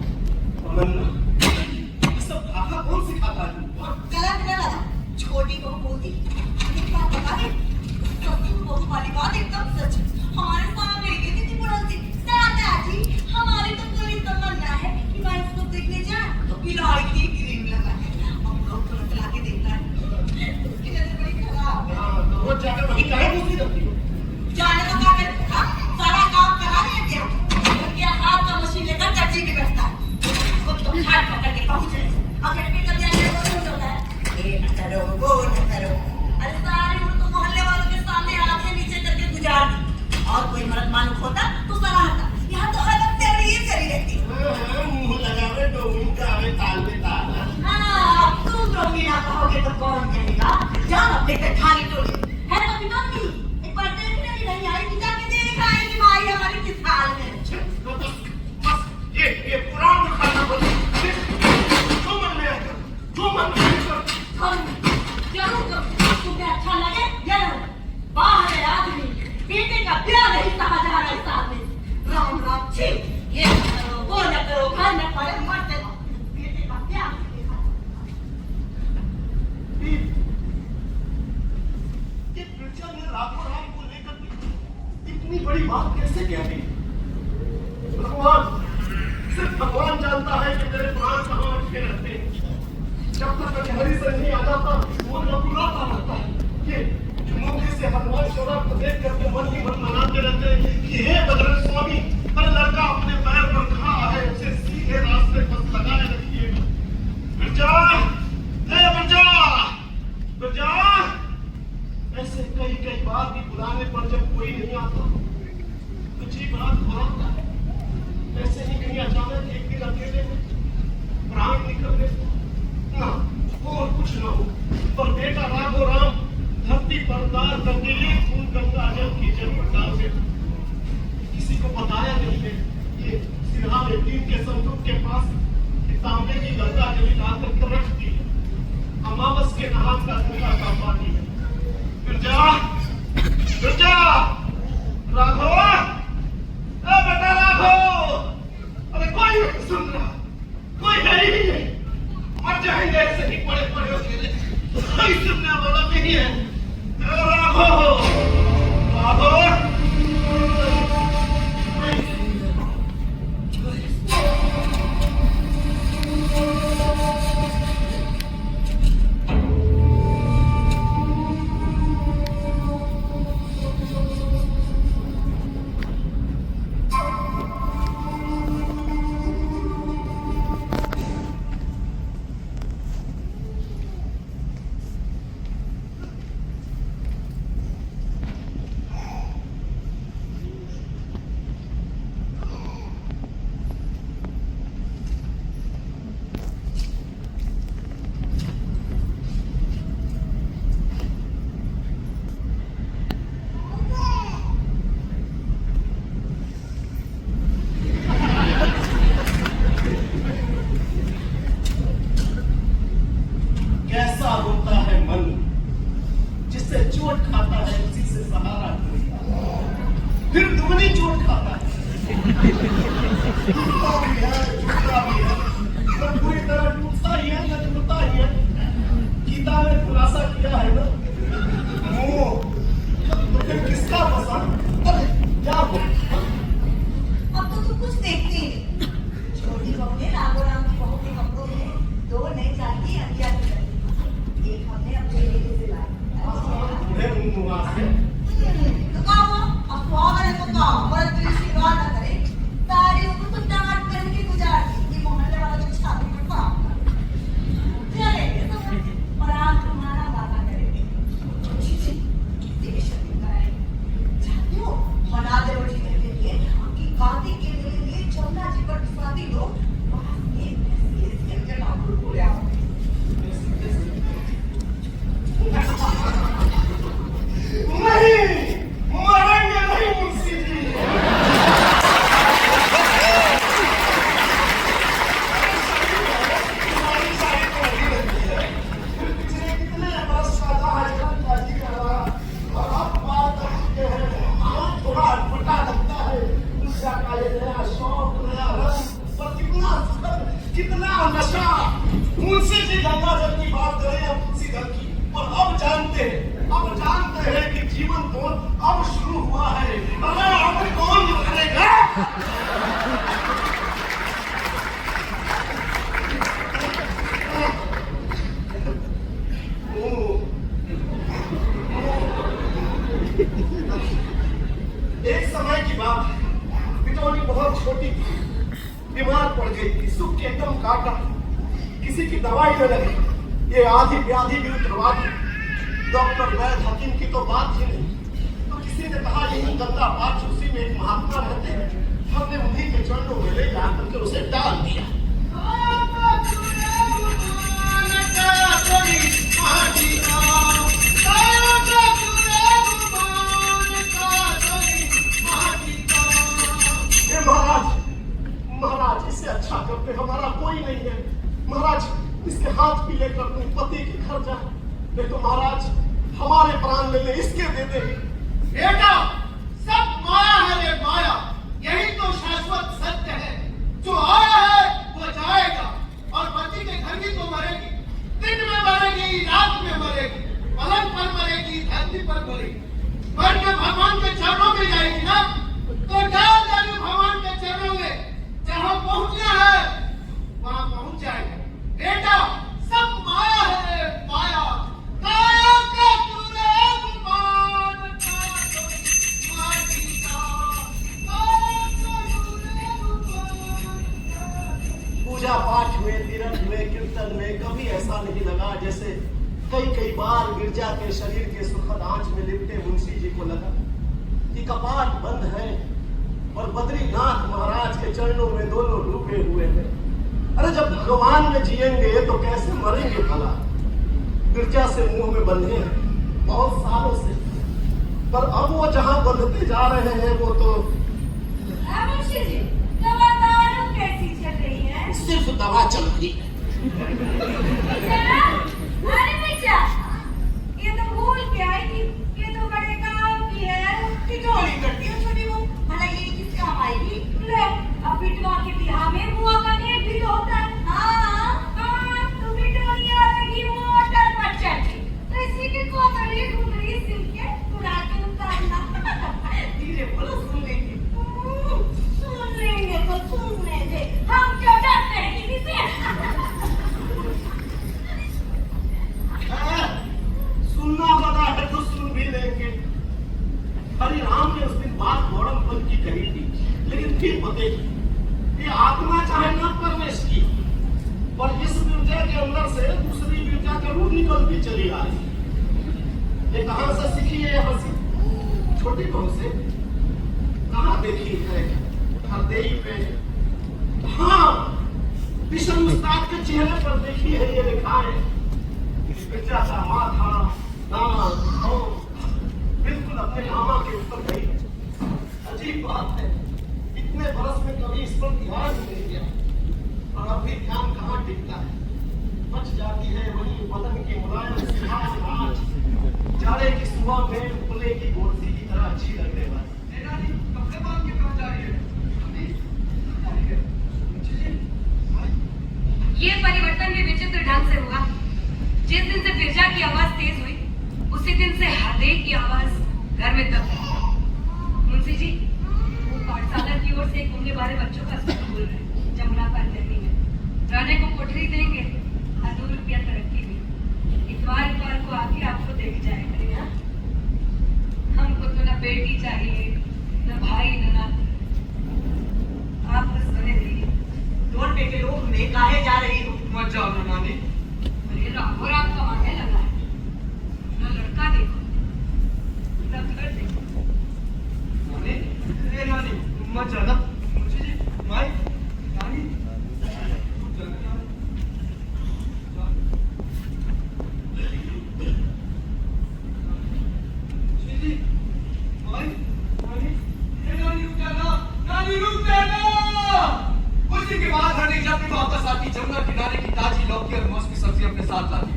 तमन्ना, ये सब भाषा कौन सिखाता है? गलत न लगा, छोटी बहू बोलती, एक बात बता दे, ससुर बहू वाली बात एकदम सच। हमारे सामने ये कितनी बुढ़ाती, दादाजी, हमारी तो पूरी तमन्ना है कि मैं इसको देखने जाऊं तो पिलाई की क्रीम लगाए। हम लोग तो लगा के देखना है, उसकी नजर बड़ी खराब है। तो वो जाकर वहीं काहे घुसी रहती हो? जाने का क्या कर, सारा काम करा रहे क्या? उनके हाथ का मशीन लेकर चाची के बैठता है, वो तो हाथ पकड़ के पहुंचे, अगर भी कभी आगे वो होता है, ये न करो, वो न करो। अरे सारी उम्र तो मोहल्ले वालों के सामने हाथ से नीचे करके गुजार दी, जब तक कचहरी से नहीं आ जाता वो बुलाता रहता है। ये मौके से हनुमान चौरा को देख करके मन ही मन मनाते रहते हैं कि हे बजरंग स्वामी, अरे लड़का अपने पैर पर खड़ा है, उसे सीधे रास्ते पर लगाए रखिए। बिरजा, बिरजा, ऐसे कई बार भी बुलाने पर जब कोई नहीं आता तो जी बड़ा घबराता है। ऐसे ही कहीं अचानक एक दिन अकेले में प्राण निकल गए ना, और कुछ न हो, पर बेटा राघव राम धरती पर दार गंगेली खून गंगा जल की जरूर डाल दे। किसी को बताया नहीं है। ये सिरहा में टीम के संदूक के पास तांबे की गंगा जली लाकर रखती है। अमावस के नहान का गंगा का पानी है। बिरजा, राघव, बेटा राघव, अरे कोई नहीं सुन रहा, कोई है ही नहीं, मर जाएंगे ऐसे ही पड़े अकेले, कोई सुनने वाला नहीं है। राघव, कैसा होता है मन जिससे चोट खाता है उसी से सहारा फिर दुगनी चोट खाता है। टूटता भी है, न पूरी तरह टूटता ही है, न टूटता ही है। गीता ने खुलासा किया है ना, तो फिर किसका पसंद? अरे क्या बोल, अब तो तू कुछ देखती ही नहीं। छोटी बहू ने राघव राम की बहू के कपड़ों में 2 नई जात की अंतिया की रखी। एक हमने अपने लिए से लाई। तो क्या हुआ? अफवाह करे तो क्या? बड़े दृष्टि गौर न करे। तारी को तो डांट करके गुजार दी। ये मोहल्ले वाला जो छाती पर काम कर। चलेंगे तो और आप तुम्हारा बाबा करेंगे। जी, ये शक्ति का है। चाहती हो बना दे रोटी के लिए आपकी काती के लिए जमुना जी पर स्वाति लो। ये लागू हो रहा है। नहीं, मरेंगे नहीं मुंशी जी। पिछले कितने बरस का जहाज का जी रहा और अब बात करते हैं थोड़ा अटपटा लगता है। दूसरा का ये नया शौक, नया रस, पर कितना नशा। मुंशी जी गंगा जल की बात करें या तुलसी दल की, और अब जानते हैं कि जीवन तो अब शुरू हुआ है। अरे अब कौन करेगा? एक समय की बात, बिटौली बहुत छोटी थी, बीमार पड़ गई थी, सुख के एकदम काटा, किसी की दवाई न लगी, ये आधी व्याधि भी उतरवा दी। डॉक्टर वैद्य हकीम की तो बात ही नहीं। तो किसी ने कहा यही गंगा पाठ उसी में एक महात्मा रहते हैं, हमने उन्हीं के चरणों में ले जाकर के उसे डाल दिया। महाराज इससे अच्छा करते हमारा कोई नहीं है। महाराज इसके हाथ भी लेकर अपने पति के घर जा। देखो महाराज, हमारे प्राण ले ले, इसके दे दे। बेटा, सब माया है रे माया, यही तो शाश्वत सत्य है। जो आया है वो जाएगा, और पति के घर की तो मरेगी, दिन में मरेगी, रात में मरेगी, पलंग पर मरेगी, धरती पर मरेगी, मर के भगवान के चरणों में जाएगी ना, तो डाल जाएगी भगवान के चरणों में। जहां पहुंचना है वहां पहुंच जाएगा। बेटा, सब पूजा पाठ में, तीर्थ में, कीर्तन में कभी ऐसा नहीं लगा जैसे कई बार गिरजा के शरीर के सुखद आंच में लिपटे मुंशी जी को लगा कि कपाट बंद है और बद्रीनाथ महाराज के चरणों में दोनों डूबे हुए हैं। अरे जब भगवान में जिएंगे तो कैसे मरेंगे भला? गिरजा से मुंह में बंधे हैं बहुत सालों से, पर अब वो जहां बंधते जा रहे हैं वो तो मुंशी जी, दवा दारू कैसी चल रही है? सिर्फ दवा चल रही है। अरे भैया, ये तो भूल के आई थी, ये तो बड़े काम की है। टिटोली करती है छोटी बहू, भला ये किस काम आएगी? ले, अब बिटवा के बिहार में बुआ का नेक भी तो होता है। हाँ, तो बिटोलिया लगी मोटर पर चढ़ी, तो इसी के कोतरी घुंघरी सिल के उड़ा के उतारना। धीरे बोलो, सुन लेंगे। सुन लेंगे तो सुनने दे, हम क्यों डरते हैं किसी से? सुनना पता है तो सुन भी लेंगे। हरि राम ने उस दिन बात गौरव पद की कही थी, लेकिन फिर पते ये आत्मा चाहे न प्रवेश की, पर इस गिरजा के अंदर से दूसरी गिरजा जरूर निकलती चली आ रही। ये कहां से सीखी है हंसी? छोटी बहू से। कहां देखी है? हरदेई पे। हाँ, विष्णु उस्ताद के चेहरे पर देखी है, ये लिखा है गिरजा का माथा, नाम, बिल्कुल अपने मामा के ऊपर गई। अजीब बात है, इतने बरस में कभी इस पर ध्यान ही नहीं दिया, और अब भी ध्यान कहाँ टिकता है। बच जाती है वही बदन की मुलायम सिहाज नाच, जाड़े की सुबह में उपले की गोरसी की तरह अच्छी लगने वाली। कपड़े बांध के कहाँ जा रही है? ये परिवर्तन भी विचित्र ढंग से हुआ। जिस दिन से गिरजा की आवाज तेज हुई, उसी दिन से हृदय की आवाज घर में दब गई। मुंशी जी, वो पाठशाला की ओर से एक उम्र वाले बच्चों का स्कूल खुल रहा है जमुना पर दिल्ली में। रहने को कोठरी देंगे और 2 रुपया तरक्की भी। इतवार को आके आपको देख जाया करेगा। हमको तो ना बेटी चाहिए, न भाई, न नाती। आप बस बने रहिए। दौड़ बेटे लोग मैं काहे जा रही हूँ? मत जाओ ना नानी। अरे रामो राम कमाने लगा है। ना लड़का देखो, ना घर देखो। नानी, ए नानी, मत जाना। मुंशी जी, माई, नानी, मुंशी जी, माई, नानी, ए नानी रुक जाना, नानी रुक जाना। उसी के बाद हनी जब भी वापस आती, जमुना किनारे की ताजी लौकी और मौसमी सब्जी अपने साथ लाती।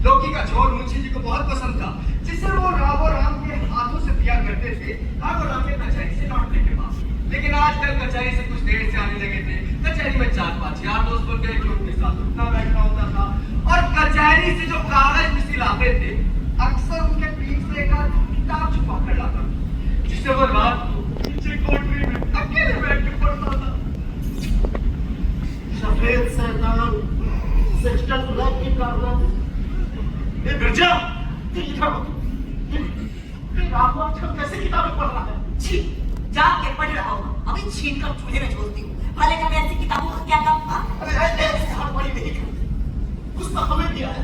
लौकी का झोल मुंशी जी को बहुत पसंद था, जिसे वो राम के हाथों से पिया करते थे राम के कचहरी से लौटने के बाद। लेकिन आजकल कचहरी से कुछ देर से आने लगे थे। कचहरी में 4-5 यार दोस्त बन गए जो उनके साथ उठना बैठना होता था, और कचहरी से जो कागज मिसी लाते थे अक्सर उनके पीठ से एक किताब छुपा कर लाता, जिसे वो रात को नीचे कोठरी में अकेले बैठ के पढ़ता था। सफेद शैतान सेक्शन ब्लैक की करना। ये गिरजा, ये इधर आजकल कैसे किताबें पढ़ रहा है? छी, जाग के पढ़ रहा हूँ। अभी छीन कर चूल्हे में झोलती हूँ। भले कभी ऐसी किताबों का क्या काम? हाँ? अरे ऐसे हाथ बड़ी नहीं करती, कुछ तो हमें दिया है।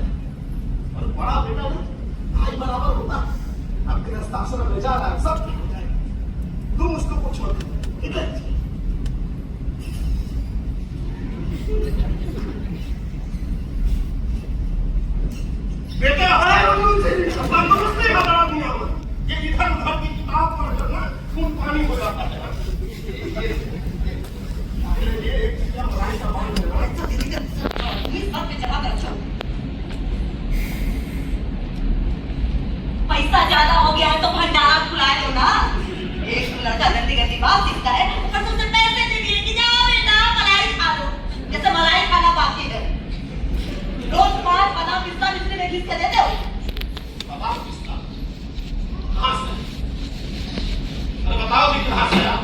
और बड़ा बेटा ना भाई बराबर होता है। अब गृहस्थ आश्रम ले जा रहा है, सब ठीक हो जाएगा। तुम उसको कुछ मत इधर। बेटा नमस्ते का बड़ा दुनिया में ये इधर उधर की किताब पढ़कर ना खून पानी हो जाता है। ये क्या पढ़ाई का बात है? इस बात पे जवाब रखो। पैसा ज्यादा हो गया है तो भंडारा खुला दो ना। एक लड़का गंदी गंदी बात सीखता है और तुमसे पैसे दे दिए कि जाओ बेटा मलाई खा लो, जैसे मलाई खाना बाकी है। रोज बात बादाम पिस्ता मिश्री में घिस के देते हो। बादाम पिस्ता कहाँ से? अरे बताओ कि कहाँ से आया?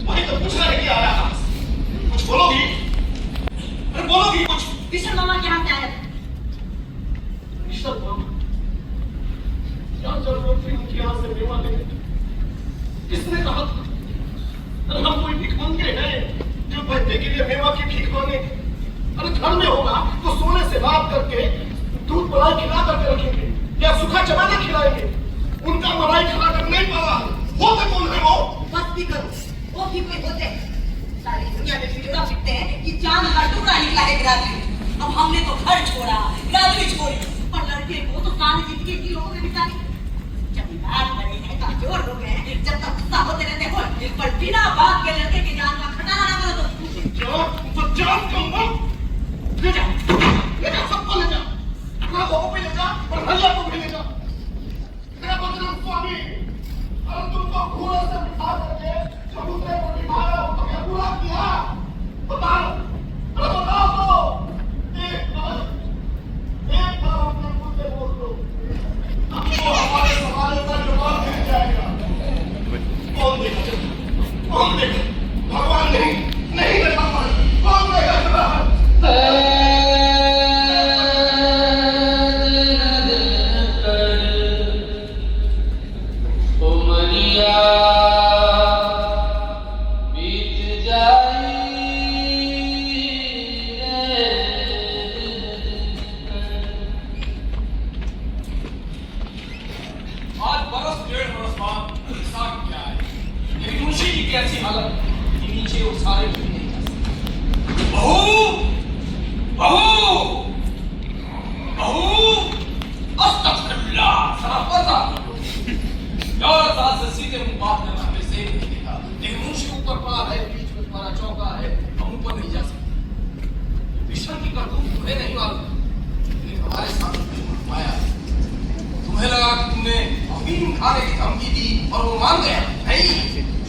वही तो पूछ रहे कि आया कहाँ से? कुछ बोलोगी? अरे बोलोगी कुछ? विष्णु मामा के यहाँ से आया। विष्णु मामा क्या जरूरत थी उनके यहाँ से मेवा लेने की? किसने कहा था? अरे हम कोई भिख मंगे हैं जो बच्चे के लिए मेवा की भीख मांगे? अरे घर में होगा तो सोने से बात करके दूध मलाई खिला करके रखेंगे या सूखा चबाना खिलाएंगे। उनका मलाई खिला कर नहीं पावा वो तो कौन है वो? बस भी करो, वो भी कोई होते हैं। सारी दुनिया में फिर फिरते हैं कि चांद का टुकड़ा निकला है ग्राजुएट में। अब हमने तो घर छोड़ा, ग्राजुएट छोड़ी, और लड़के को तो सारी जिंदगी की लोगों में बिता दी। जब बात बने हैं कमजोर हो गए हैं, जब तक गुस्सा होते रहते हो, पर बिना बात के लड़के की जान का खटाना ना करो तो जान कम ले जा, सबको ले जा, अपना बहू भी ले जा और भैया को भी ले जा। मेरा बजरंग स्वामी, अरे तुमको घोड़े से बिठा करके चबूतरे पर बिठाया तो क्या बुरा किया? बताओ, अरे बताओ तो। एक बार अपने मुंह से बोल दो, आपको हमारे सवाल का जवाब मिल जाएगा। कौन देगा? कौन देगा? भगवान नहीं है भगवान। कौन देगा जवाब? आज बरस 1.5 बरस बाद हिसाब क्या है? लेकिन मुंशी जी की ऐसी हालत कि नीचे वो सारे भी नहीं जा सकते। बहू, बहू, बहू, अस्तगफिरुल्लाह, सरापता। 11 साल से सीधे मुंह बात करना हमें सही नहीं दिखा, लेकिन मुंशी ऊपर पड़ा है, बीच में तुम्हारा चौका है, हम ऊपर नहीं जा सकते। विषम की करतूत तुम्हें नहीं मालूम, लेकिन हमारे सामने पाया। तुम्हें लगा कि तुमने अफीम खाने की धमकी दी और वो मान गया? नहीं,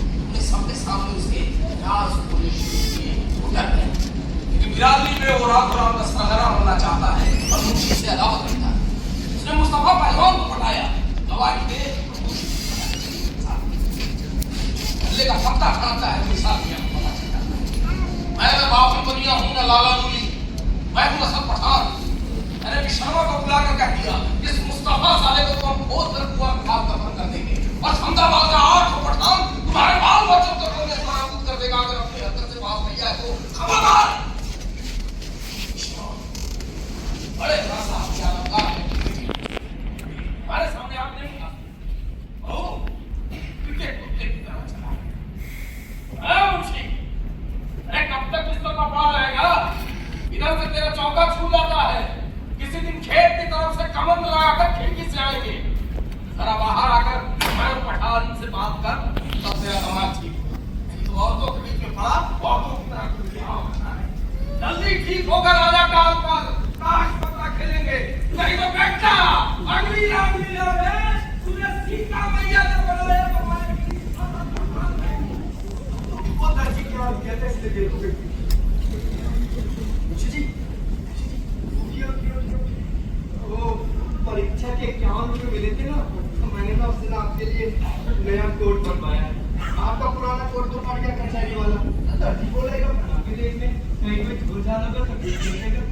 तुमने सबके सामने उसके राज खोलने शुरू किए, वो डर गया। क्योंकि बिरादरी में वो रात का सरगना होना चाहता है और मुंशी से अदावत करता है। उसने मुस्तफा पहलवान को पटाया, गवाही दे, अल्ले का पत्ता खड़कता है, कोई साथ नहीं पता चलता। मैं बाबू बनिया हूँ ना लाला लूली, मैं हूँ असल पठान। मैंने शर्मा को बुला कर कह दिया, इस मुस्तफा साले को तो हम बहुत कर कुआं में खाद दफन कर देंगे और हमदाबाद का 8 पठान तुम्हारे बाल बच्चों को रोने बरामद कर देगा अगर अपनी हरकत से बात नहीं आए तो। खबरदार! बड़े रास्ता क्या लगा है हमारे सामने आप नहीं कहा। ओ क्रिकेट कुत्ते की तरह चला है मुंशी। अरे कब तक इस तरह पड़ा रहेगा? इधर से तेरा चौका छू जाता है, किसी दिन खेत की तरफ से कमर लगाकर खिड़की से आएंगे। जरा बाहर आकर मैं पठान से बात कर, तब तेरा समाज ठीक हो। तो औरतों के बीच में पड़ा, औरतों की तरह खुल गया। जल्दी ठीक होकर राजा काल पर ताश पत्ता खेलेंगे, नहीं तो बेटा अगली रामलीला में तुझे सीता मैया से बनाया तो वो दर्जी क्या कहते हैं इसलिए देखोगे। जी वो परीक्षा के 51 रुपए मिले थे ना, तो मैंने ना उस दिन आपके लिए नया कोट बनवाया है। आपका पुराना कोट तो पड़ गया कचहरी वाला, दर्जी बोलेगा बना के देखने, कहीं पे झूठ जाना तो ठीक देगा।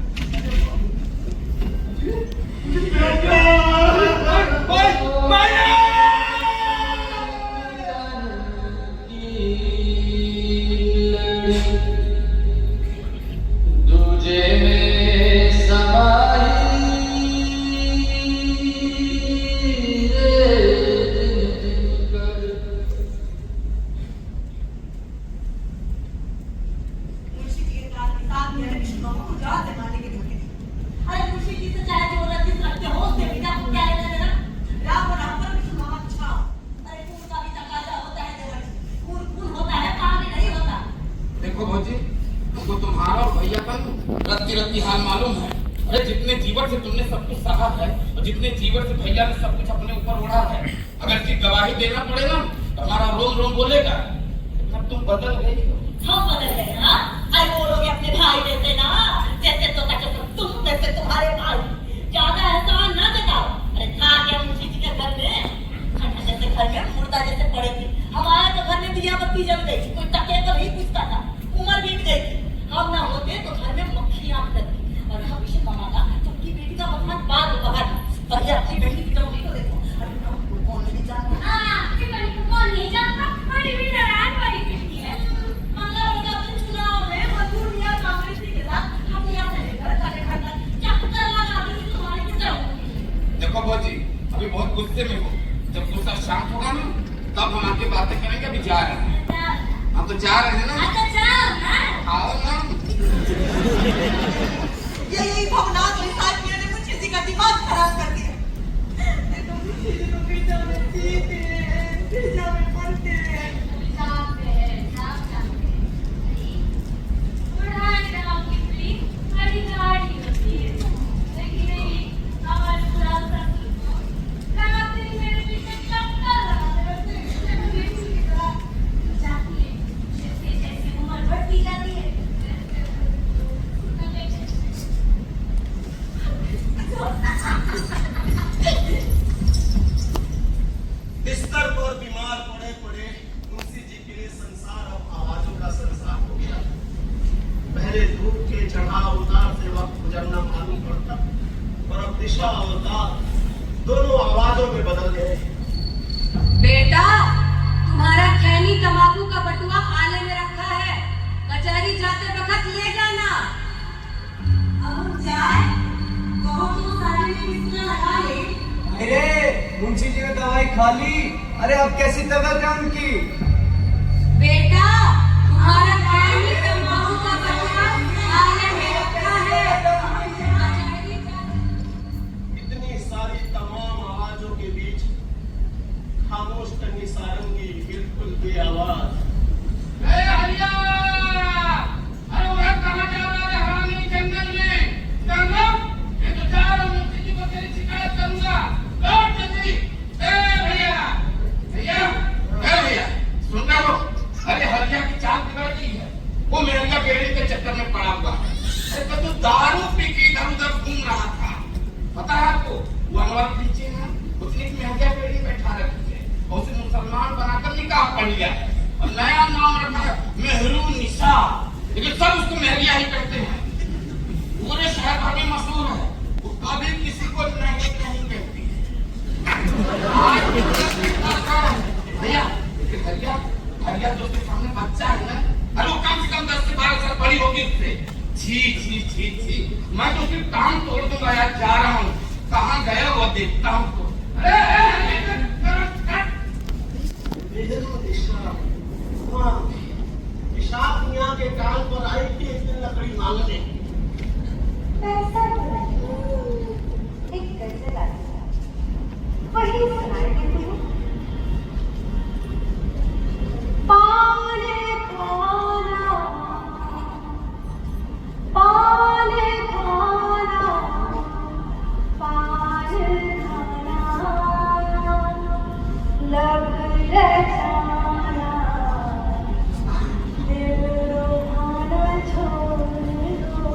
हाल मालूम है? अरे जितने जीवन से तुमने सब कुछ सहा है और जितने जीवन से भैया ने सब कुछ अपने ऊपर उड़ा है, अगर जी गवाही देना पड़े ना तो हमारा रोम रोम बोलेगा। अब तुम बदल गई हो। हम बदल गए ना? अरे वो लोग अपने भाई जैसे ना, जैसे तो तुम जैसे तुम्हारे भाई। ज्यादा एहसान ना जताओ। अरे था क्या मुंशी जी के घर में, खंडा जैसे घर में मुर्दा जैसे पड़े थे। हमारे तो घर में दिया बत्ती जल गई, कोई टके तो नहीं पूछता था, उम्र बीत गई थी। हम ना होते तो घर में मक्खियां लगती और भविष्य कमाना तो अपनी बेटी का मकान बाद में बहार पर अपनी बेटी की तरफ तो देखो। अरे कौन नहीं जानता? हाँ, कि बड़ी को कौन नहीं जानता? बड़ी भी नाराज बड़ी बेटी है। मंगल का दिन चुनाव है, गुस्से में हो। जब गुस्सा शांत होगा ना तब हम आके बातें करेंगे। अभी जा रहे हैं, हम तो जा रहे हैं ना। अच्छा जाओ आओ ना। यही भवनाथ विशाखियों ने मुझे किसी का दिमाग खराब कर दिया। मैं तो मुझे को पिज्जा में पीते हैं, पिज्जा में पढ़ते हैं। बिस्तर पर बीमार पड़े पड़े मुंशी जी के लिए संसार अब आवाजों का संसार हो गया। पहले धूप के चढ़ाव उतार से वक्त गुजरना मालूम पड़ता, और अब दिशा और दाल दोनों आवाजों में बदल गए। बेटा तुम्हारा खैनी तंबाकू का बटुआ आले में रखा है, कचहरी जाते वक्त ले जाना। अब जाए कहो तो साड़ी में कितना लगा ले। अरे मुंशी जी ने दवाई खा ली। अरे अब कैसी तबीयत है उनकी? बेटा तुम्हारा खैनी तंबाकू का बटुआ आले में रखा है, कचहरी जाते। इतनी सारी तमाम आवाजों के बीच खामोश टंगी सारंगी बिल्कुल बेआवाज। हरिया, अरे वह कहाँ जा रहा है हरामी जंगल में? ये तो जा रहा हूँ, मुंशी जी को तेरी शिकायत करूंगा। लौट जल्दी। भैया भैया सुन रहे हो? अरे हरिया की चाल बिगड़ गई है, वो मेहंगा बेड़ी के चक्कर में पड़ा हुआ है। अरे तो तू दारू पी के इधर उधर घूम रहा था, पता है आपको? वो अनवर पीछे ना उसने एक महंगा बेड़ी बैठा रखी है, और उसे मुसलमान बनाकर निकाह पढ़ लिया है, और नया नाम रखा है मेहरू निशा। लेकिन सब उसको महरिया ही कहते हैं, पूरे शहर भर में मशहूर है। वो कभी किसी को नहीं नहीं कहती है। भैया हरिया हरिया जो उसके सामने बच्चा है ना, अरे वो कम से कम 10 से 12 साल बड़ी होगी उससे। छी छी छी छी, मैं तो उसकी टांग तोड़ दूंगा यार। जा रहा हूँ, कहाँ गया वो देखता हूँ तो। निशात मियां के कान पर आई थी एक दिन लकड़ी मांगने। पैसा तो नहीं, एक गजल आती है, वही सुनाएंगे तुम्हें। पान खाना, पान खाना, पान खाना, लब रचाना, दिल रुभाना छोड़ दो,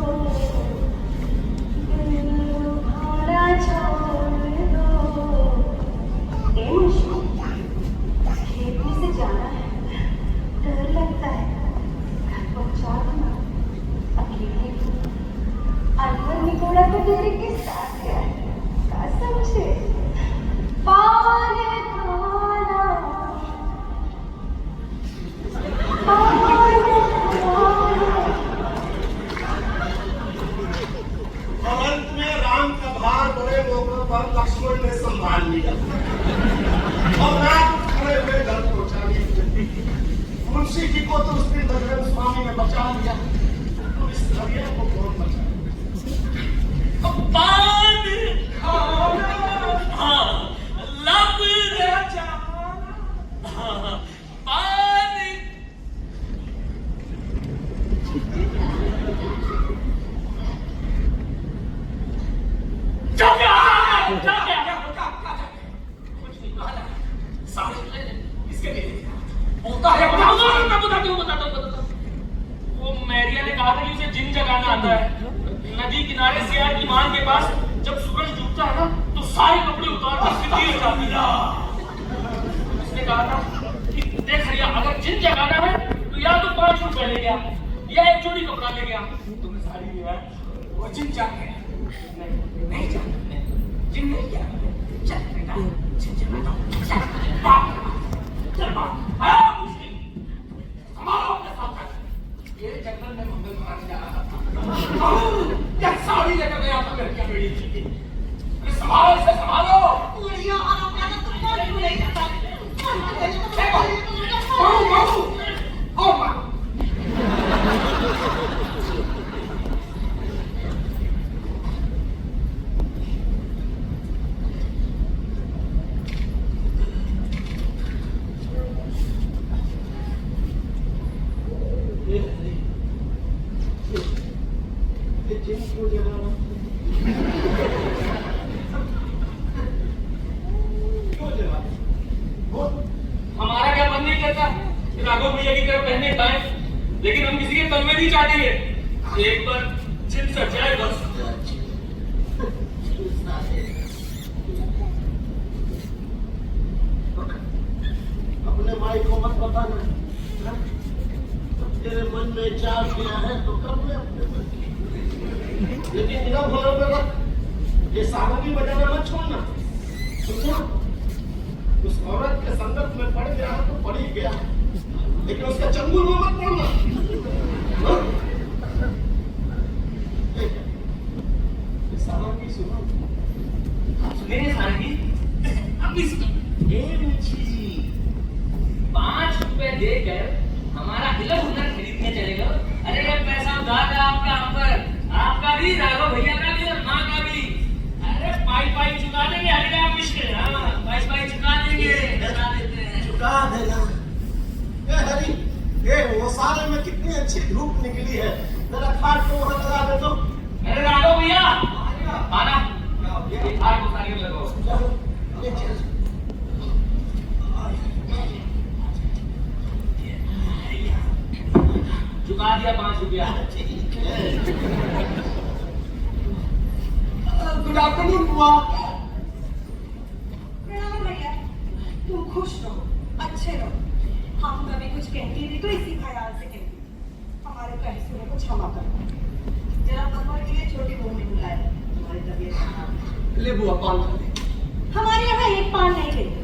दिल रुभाना छोड़ दो। खेत में से जाना है, डर लगता है, घर पहुंचा दूंगा। अकेले अनवर निकोड़ा तो तेरे के साथ गया है, कसम से। पान खाना, पान खाना। और अंत में राम का भार बड़े मौके पर लक्ष्मण ने संभाल लिया और रात खड़े हुए घर पहुंचा दिया। मुंशी जी को तो उस दिन बजरंग स्वामी ने बचा लिया, तो इस हरिया को कौन बचा? पान खाना, लब रचाना, पान। क्या क्या क्या क्या क्या कुछ नहीं कहा ना, सारे इसके लिए होता है। बताता हूँ। वो मैरिया ने कहा था कि उसे जिन जगाना आता है। नदी किनारे से यार ईमान के पास जब सूरज डूबता है ना तो सारे कपड़े उतार कर सीधी हो जाती है। उसने कहा था कि देख हरिया, अगर जिन जगाना है तो या तो 5 रुपए ले गया या एक जोड़ी कपड़ा ले गया। तुमने साड़ी लिया वो जिन जाके नहीं जाते, जिन नहीं गया। चल बेटा, जिन जगाना चल बाप मुश्किल हमारा अपने साथ ये जंगल में मंगल मारने जा रहा था, क्या साड़ी लेकर गया था लड़कियां बेड़ी की। संभालो इसे, संभालो। पूरियों और अपना जिम क्यों जला रहा क्यों जला बोल हमारा क्या मन नहीं करता कि राघव भैया की तरफ पहने पाए, लेकिन हम किसी के तन में नहीं चाहते। एक बार जिम सट जाए बस। अपने माई को मत बताना, तेरे मन में चाह गया है तो कर ले अपने मन की। लेकिन बिना भोलों पे मत, ये सारंगी बजाना मत छोड़ना। सुनो, उस औरत के संगत में पड़ गया है तो पड़ ही गया, लेकिन उसका चंगुल में मत पड़ना। हाँ? ये सारंगी सुनो, मेरे सारंगी अभी सुनो। ए मुंशी जी, 5 रुपए देकर हमारा हिलर हुनर खरीदने चलेगा। अरे ये पैसा उधार है आपका, हम पर आपका भी, राघव भैया का भी और माँ का भी। अरे पाई पाई चुका देंगे, हरिराम मिश्र। हाँ, पाई पाई चुका देंगे, बता देते हैं। चुका देना। ए हरी, ये वो साले में कितनी अच्छी धूप निकली है, जरा खाट को वहां लगा दे तो। अरे राघव भैया आना, ये खाट को सारे लगाओ। चलो, ये चल। चुका दिया 5 रुपया। गुड आफ्टरनून बुआ। प्रणाम भैया, तुम खुश रहो, अच्छे रहो। हम कभी कुछ कहती थी तो इसी ख्याल से कहती, हमारे कहने को क्षमा करो। जरा बकवास के लिए छोटी बहू ने बुलाया, तुम्हारी तबीयत खराब है। ले बुआ पान खा ले। हमारे यहाँ एक पान नहीं लेते,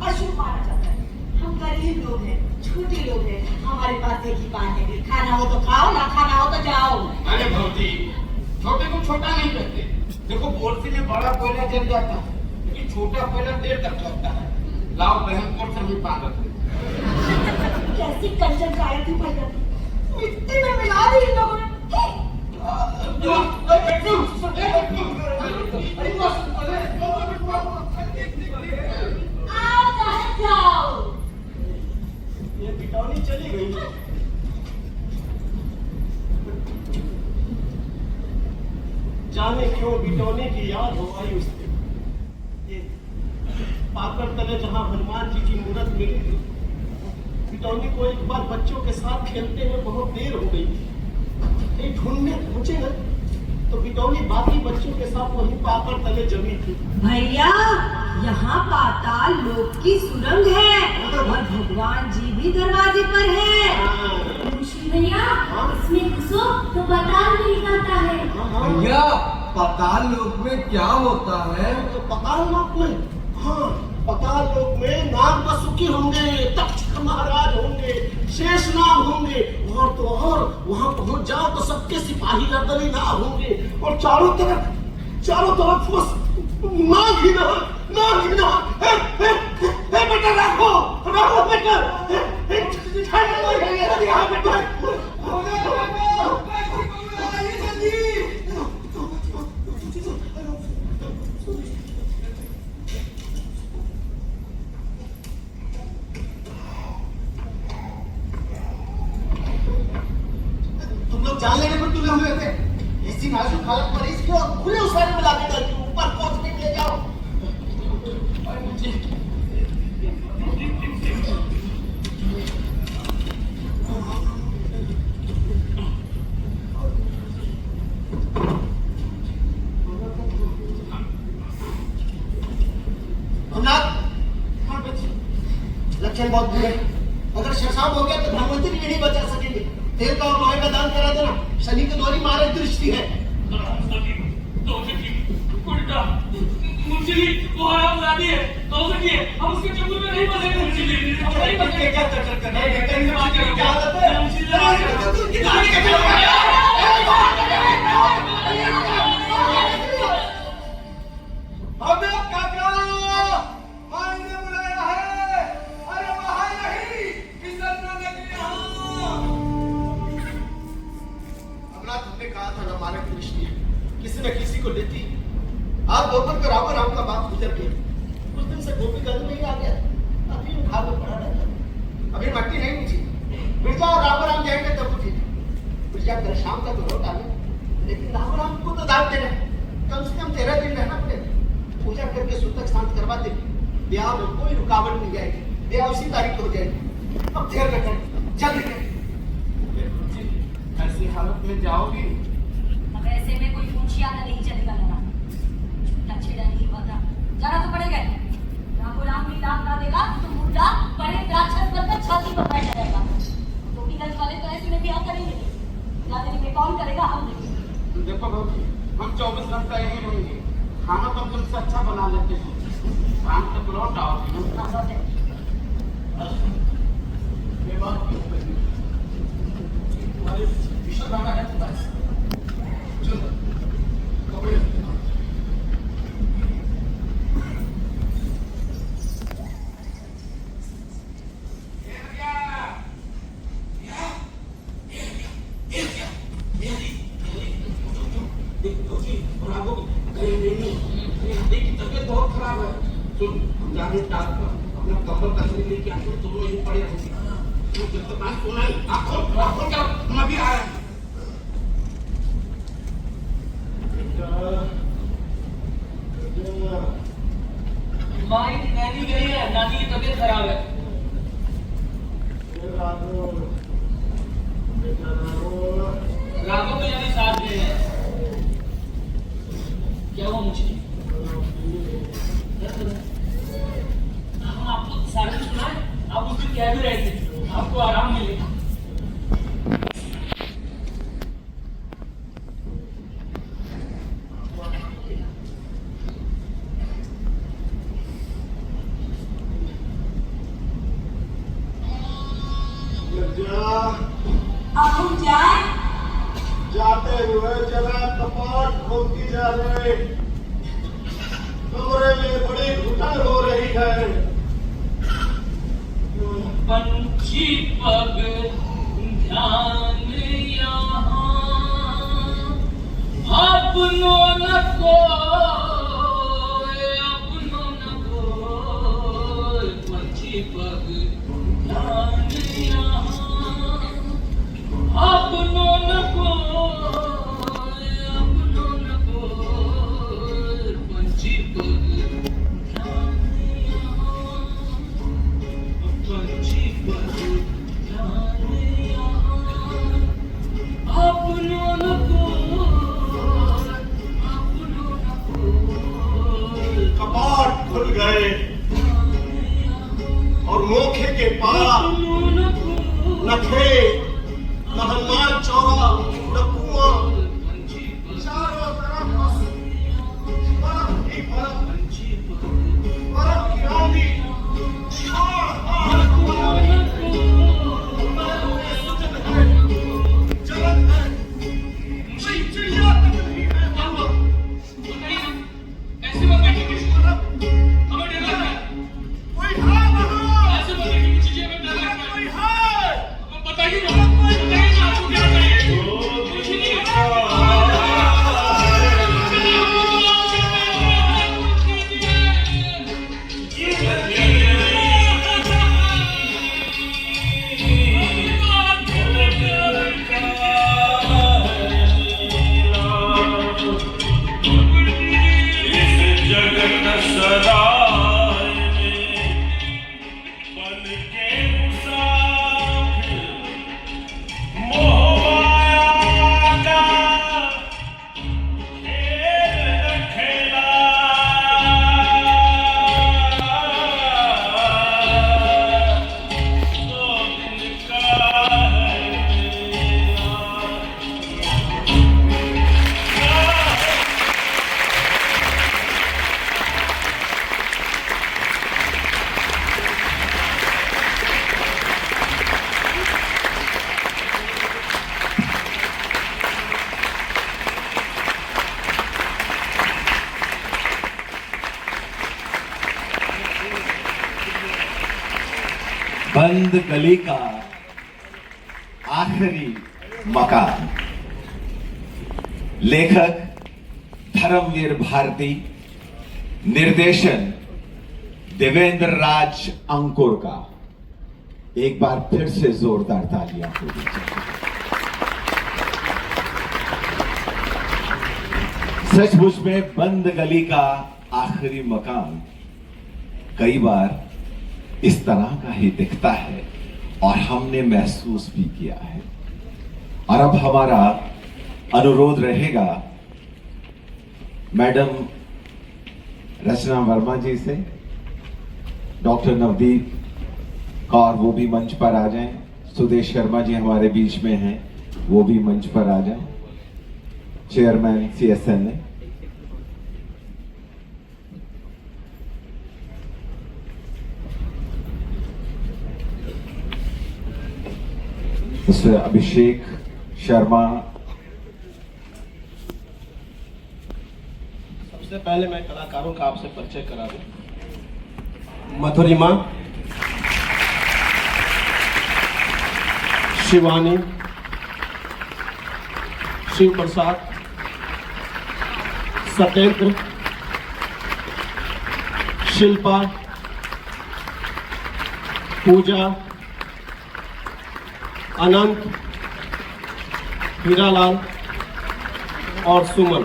अशुभ माना जाता है। हम गरीब लोग हैं, छोटे लोग हैं, हमारे पास एक ही पान है। खाना हो तो खाओ, ना खाना हो तो जाओ। अरे भौजी, छोटे को छोटा नहीं कहते। देखो बोलती में बड़ा कोयला जल जाता है, लेकिन छोटा कोयला देर तक चलता है। लाओ बहन को सभी पान रख दे। कैसी कंजर गाय थी भैया, मिट्टी में मिला दी इन लोगों ने। आओ चाहे जाओ। ये बिटौनी चली गई। जाने क्यों बिटौनी की याद हो आई उससे। ये पाकर तले जहां हनुमान जी की मूर्त मिली थी, बिटौनी को एक बार बच्चों के साथ खेलते हुए बहुत देर हो गई। कहीं ढूंढने पहुंचे ना तो बिटौनी बाकी बच्चों के साथ वहीं पाकर तले जमी थी। भैया, यहाँ पाताल लोक की सुरंग है और भगवान जी भी दरवाजे पर है। मुंशी भैया, इसमें घुसो तो पाताल में निकलता है। भैया पाताल लोक में क्या होता है? तो पाताल लोक में, हाँ, पाताल लोक में नाग वासुकी होंगे, तक्षक महाराज होंगे, शेषनाग होंगे, और तो और वहां पहुंच जाओ तो सबके सिपाही नर्दनी नाग होंगे, और चारों तरफ बस नाग ही नाग, नाग ही नाग। बेटा रखो बेटा, तुम लोग जान लेने पर तुले हुए थे। इसी नाजुक हालत पर इसके और खुले उसारे में लाके डाल के ऊपर पहुंचने के लिए जाओ। लक्षण बहुत बुरे, अगर शशांक हो गया तो धनवंतरी नहीं बचा सकेंगे। तेल का और लोहे का दान करा देना, शनि की द्वारी मारे दृष्टि है। उल्टा मुंशी जी वो हराम जाती है, तो सकिए हम उसके चंगुल में नहीं फंसेंगे। मुंशी जी हम नहीं फंसेंगे। क्या चक्कर कर रहे हैं? क्या हालत है मुंशी जी? किसी न किसी को देती। आप दोपहर को राम राम का बात गुजर गया। कुछ दिन से गोपी गंज में ही आ गया, अभी घाव में पड़ा रहता। अभी मट्टी नहीं मुझी, मिर्जा और राम जाएंगे तब मुझे। मिर्जा कल शाम का तो लौट आने, लेकिन राघुराम को तो दाद देना है, कम से कम 13 दिन रहना पड़ेगा। पूजा करके सूतक शांत करवा दे, ब्याह में कोई रुकावट नहीं आएगी, ब्याह उसी तारीख को हो जाएगी। अब देर न करें, जल्दी करें। ऐसी हालत में जाओगी? अब ऐसे में कोई पूछियाना नहीं चलेगा लगा, छूटा छेड़ा नहीं होता, जाना तो पड़ेगा। राघुराम भी दाम ना देगा तो मुर्दा बड़े राक्षस बनकर छाती पर बैठ जाएगा। टोपीगंज वाले तो ऐसे में ब्याह करेंगे नहीं, ना देने में कौन करेगा, हम देंगे। देखो भाभी, हम 24 घंटा यहीं रहेंगे, खाना तो तुमसे अच्छा बना लेते हैं, शाम तक लौट आओगे। हाँ, लौटे। ये बात क्यों कही? तुम्हारे विश्वकर्मा है तुम्हारे पास? चलो, कपड़े तबियत बहुत खराब है। सुन, जाने अपना कपड़ कसरी लेके आके तुम लोग यहीं पड़े रहोगे। जब तक आज सोना ही आँखों क्या हम अभी आ रहे हैं। माई नैनी गई है, नानी की तबीयत खराब है। राघव तो यानी साथ में है। क्या हुआ मुझे? हम आपको सारे सुनाए, आप उस दिन कह भी रहे थे आपको आराम मिलेगा। अब हम जाए? जाते हुए जरा कपाट खोलती जा रहे, कमरे में बड़ी घुटन हो रही है। पंछी पग ध्यान यहाँ, अपनों न कोय, अपनों न कोय, पंछी पग ध्यान यहाँ, अपनों न कोय, अपनों न कोय, पंछी पग ध्यान यहाँ, पंछी पग ध्यान यहाँ, अपनों न कोय, अपनों न कोय, कपाट खुल गए और मोखे के पार न खेत न हनुमान चौरा न कुआं, चारों तरफ बर्फ ही बर्फ, बर्फ की आंधी, जलन है, चिड़िया तक नहीं है वहां। ऐसे मत बैठिए, हमें डर लग रहा है। कोई है वहां? ऐसे मत बैठिए, चीजें हमें डर लग रहा है। कोई है? बताइए ना, बताइए ना, आपको क्या चाहिए? कुछ नहीं बंद गली का आखिरी मकान। लेखक धर्मवीर भारती, निर्देशन देवेंद्र राज अंकुर का। एक बार फिर से जोरदार तालियां हो दीजिए। सचमुच में बंद गली का आखिरी मकान कई बार इस तरह का ही दिखता है और हमने महसूस भी किया है। और अब हमारा अनुरोध रहेगा मैडम रचना वर्मा जी से, डॉक्टर नवदीप कौर वो भी मंच पर आ जाएं, सुदेश शर्मा जी हमारे बीच में हैं, वो भी मंच पर आ जाएं, chairman CSN। Mister Abhishek Sharma. सबसे पहले मैं कलाकारों का आपसे परिचय करा दूं। मधुरिमा, शिवानी, शिव प्रसाद, सत्येंद्र, शिल्पा, पूजा, अनंत, हीरालाल और सुमन।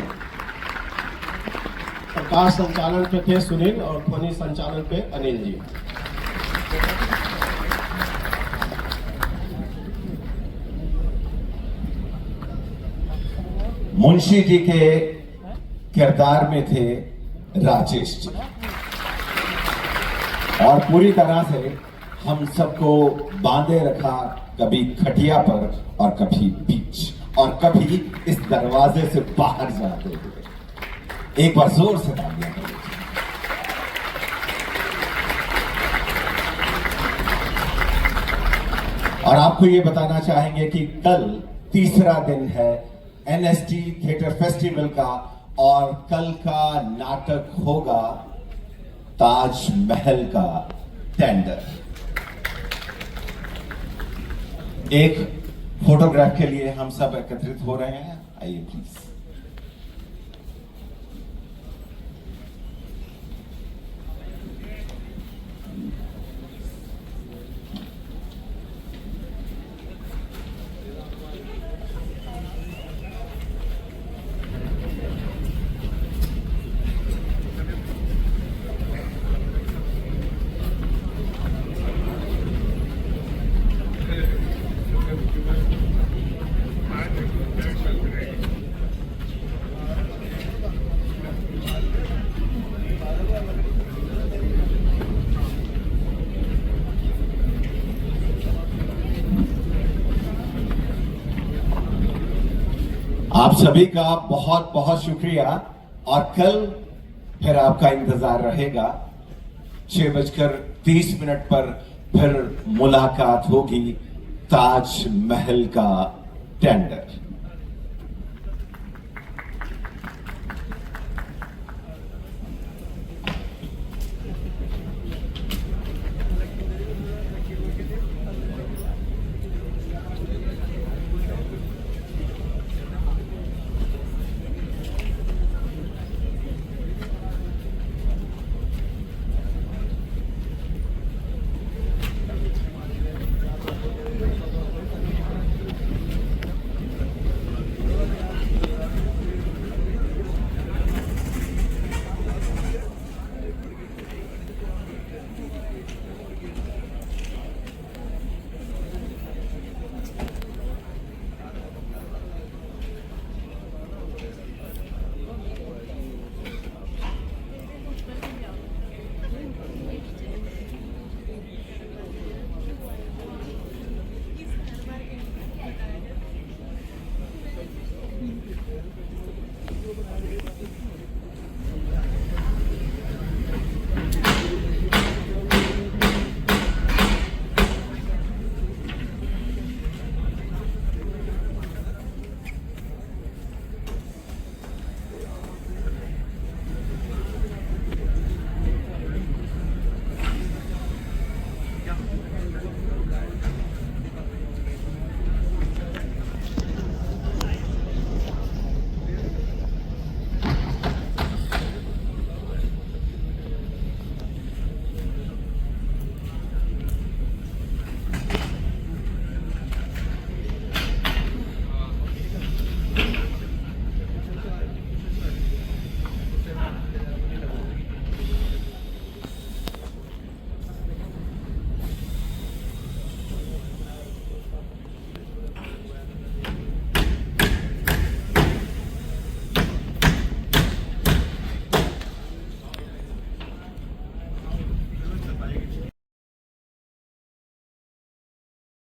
प्रकाश संचालन पे थे सुनील और ध्वनि संचालन पे अनिल जी। मुंशी जी के किरदार में थे राजेश जी और पूरी तरह से हम सबको बांधे रखा, कभी खटिया पर और कभी बीच और कभी इस दरवाजे से बाहर जाते हुए। एक बार जोर से तालियां करें। और आपको ये बताना चाहेंगे कि कल तीसरा दिन है NST थिएटर फेस्टिवल का और कल का नाटक होगा ताजमहल का टेंडर। एक फोटोग्राफ के लिए हम सब एकत्रित हो रहे हैं, आइए प्लीज। आप सभी का बहुत बहुत शुक्रिया और कल फिर आपका इंतजार रहेगा। 6:30 पर फिर मुलाकात होगी ताजमहल का टेंडर।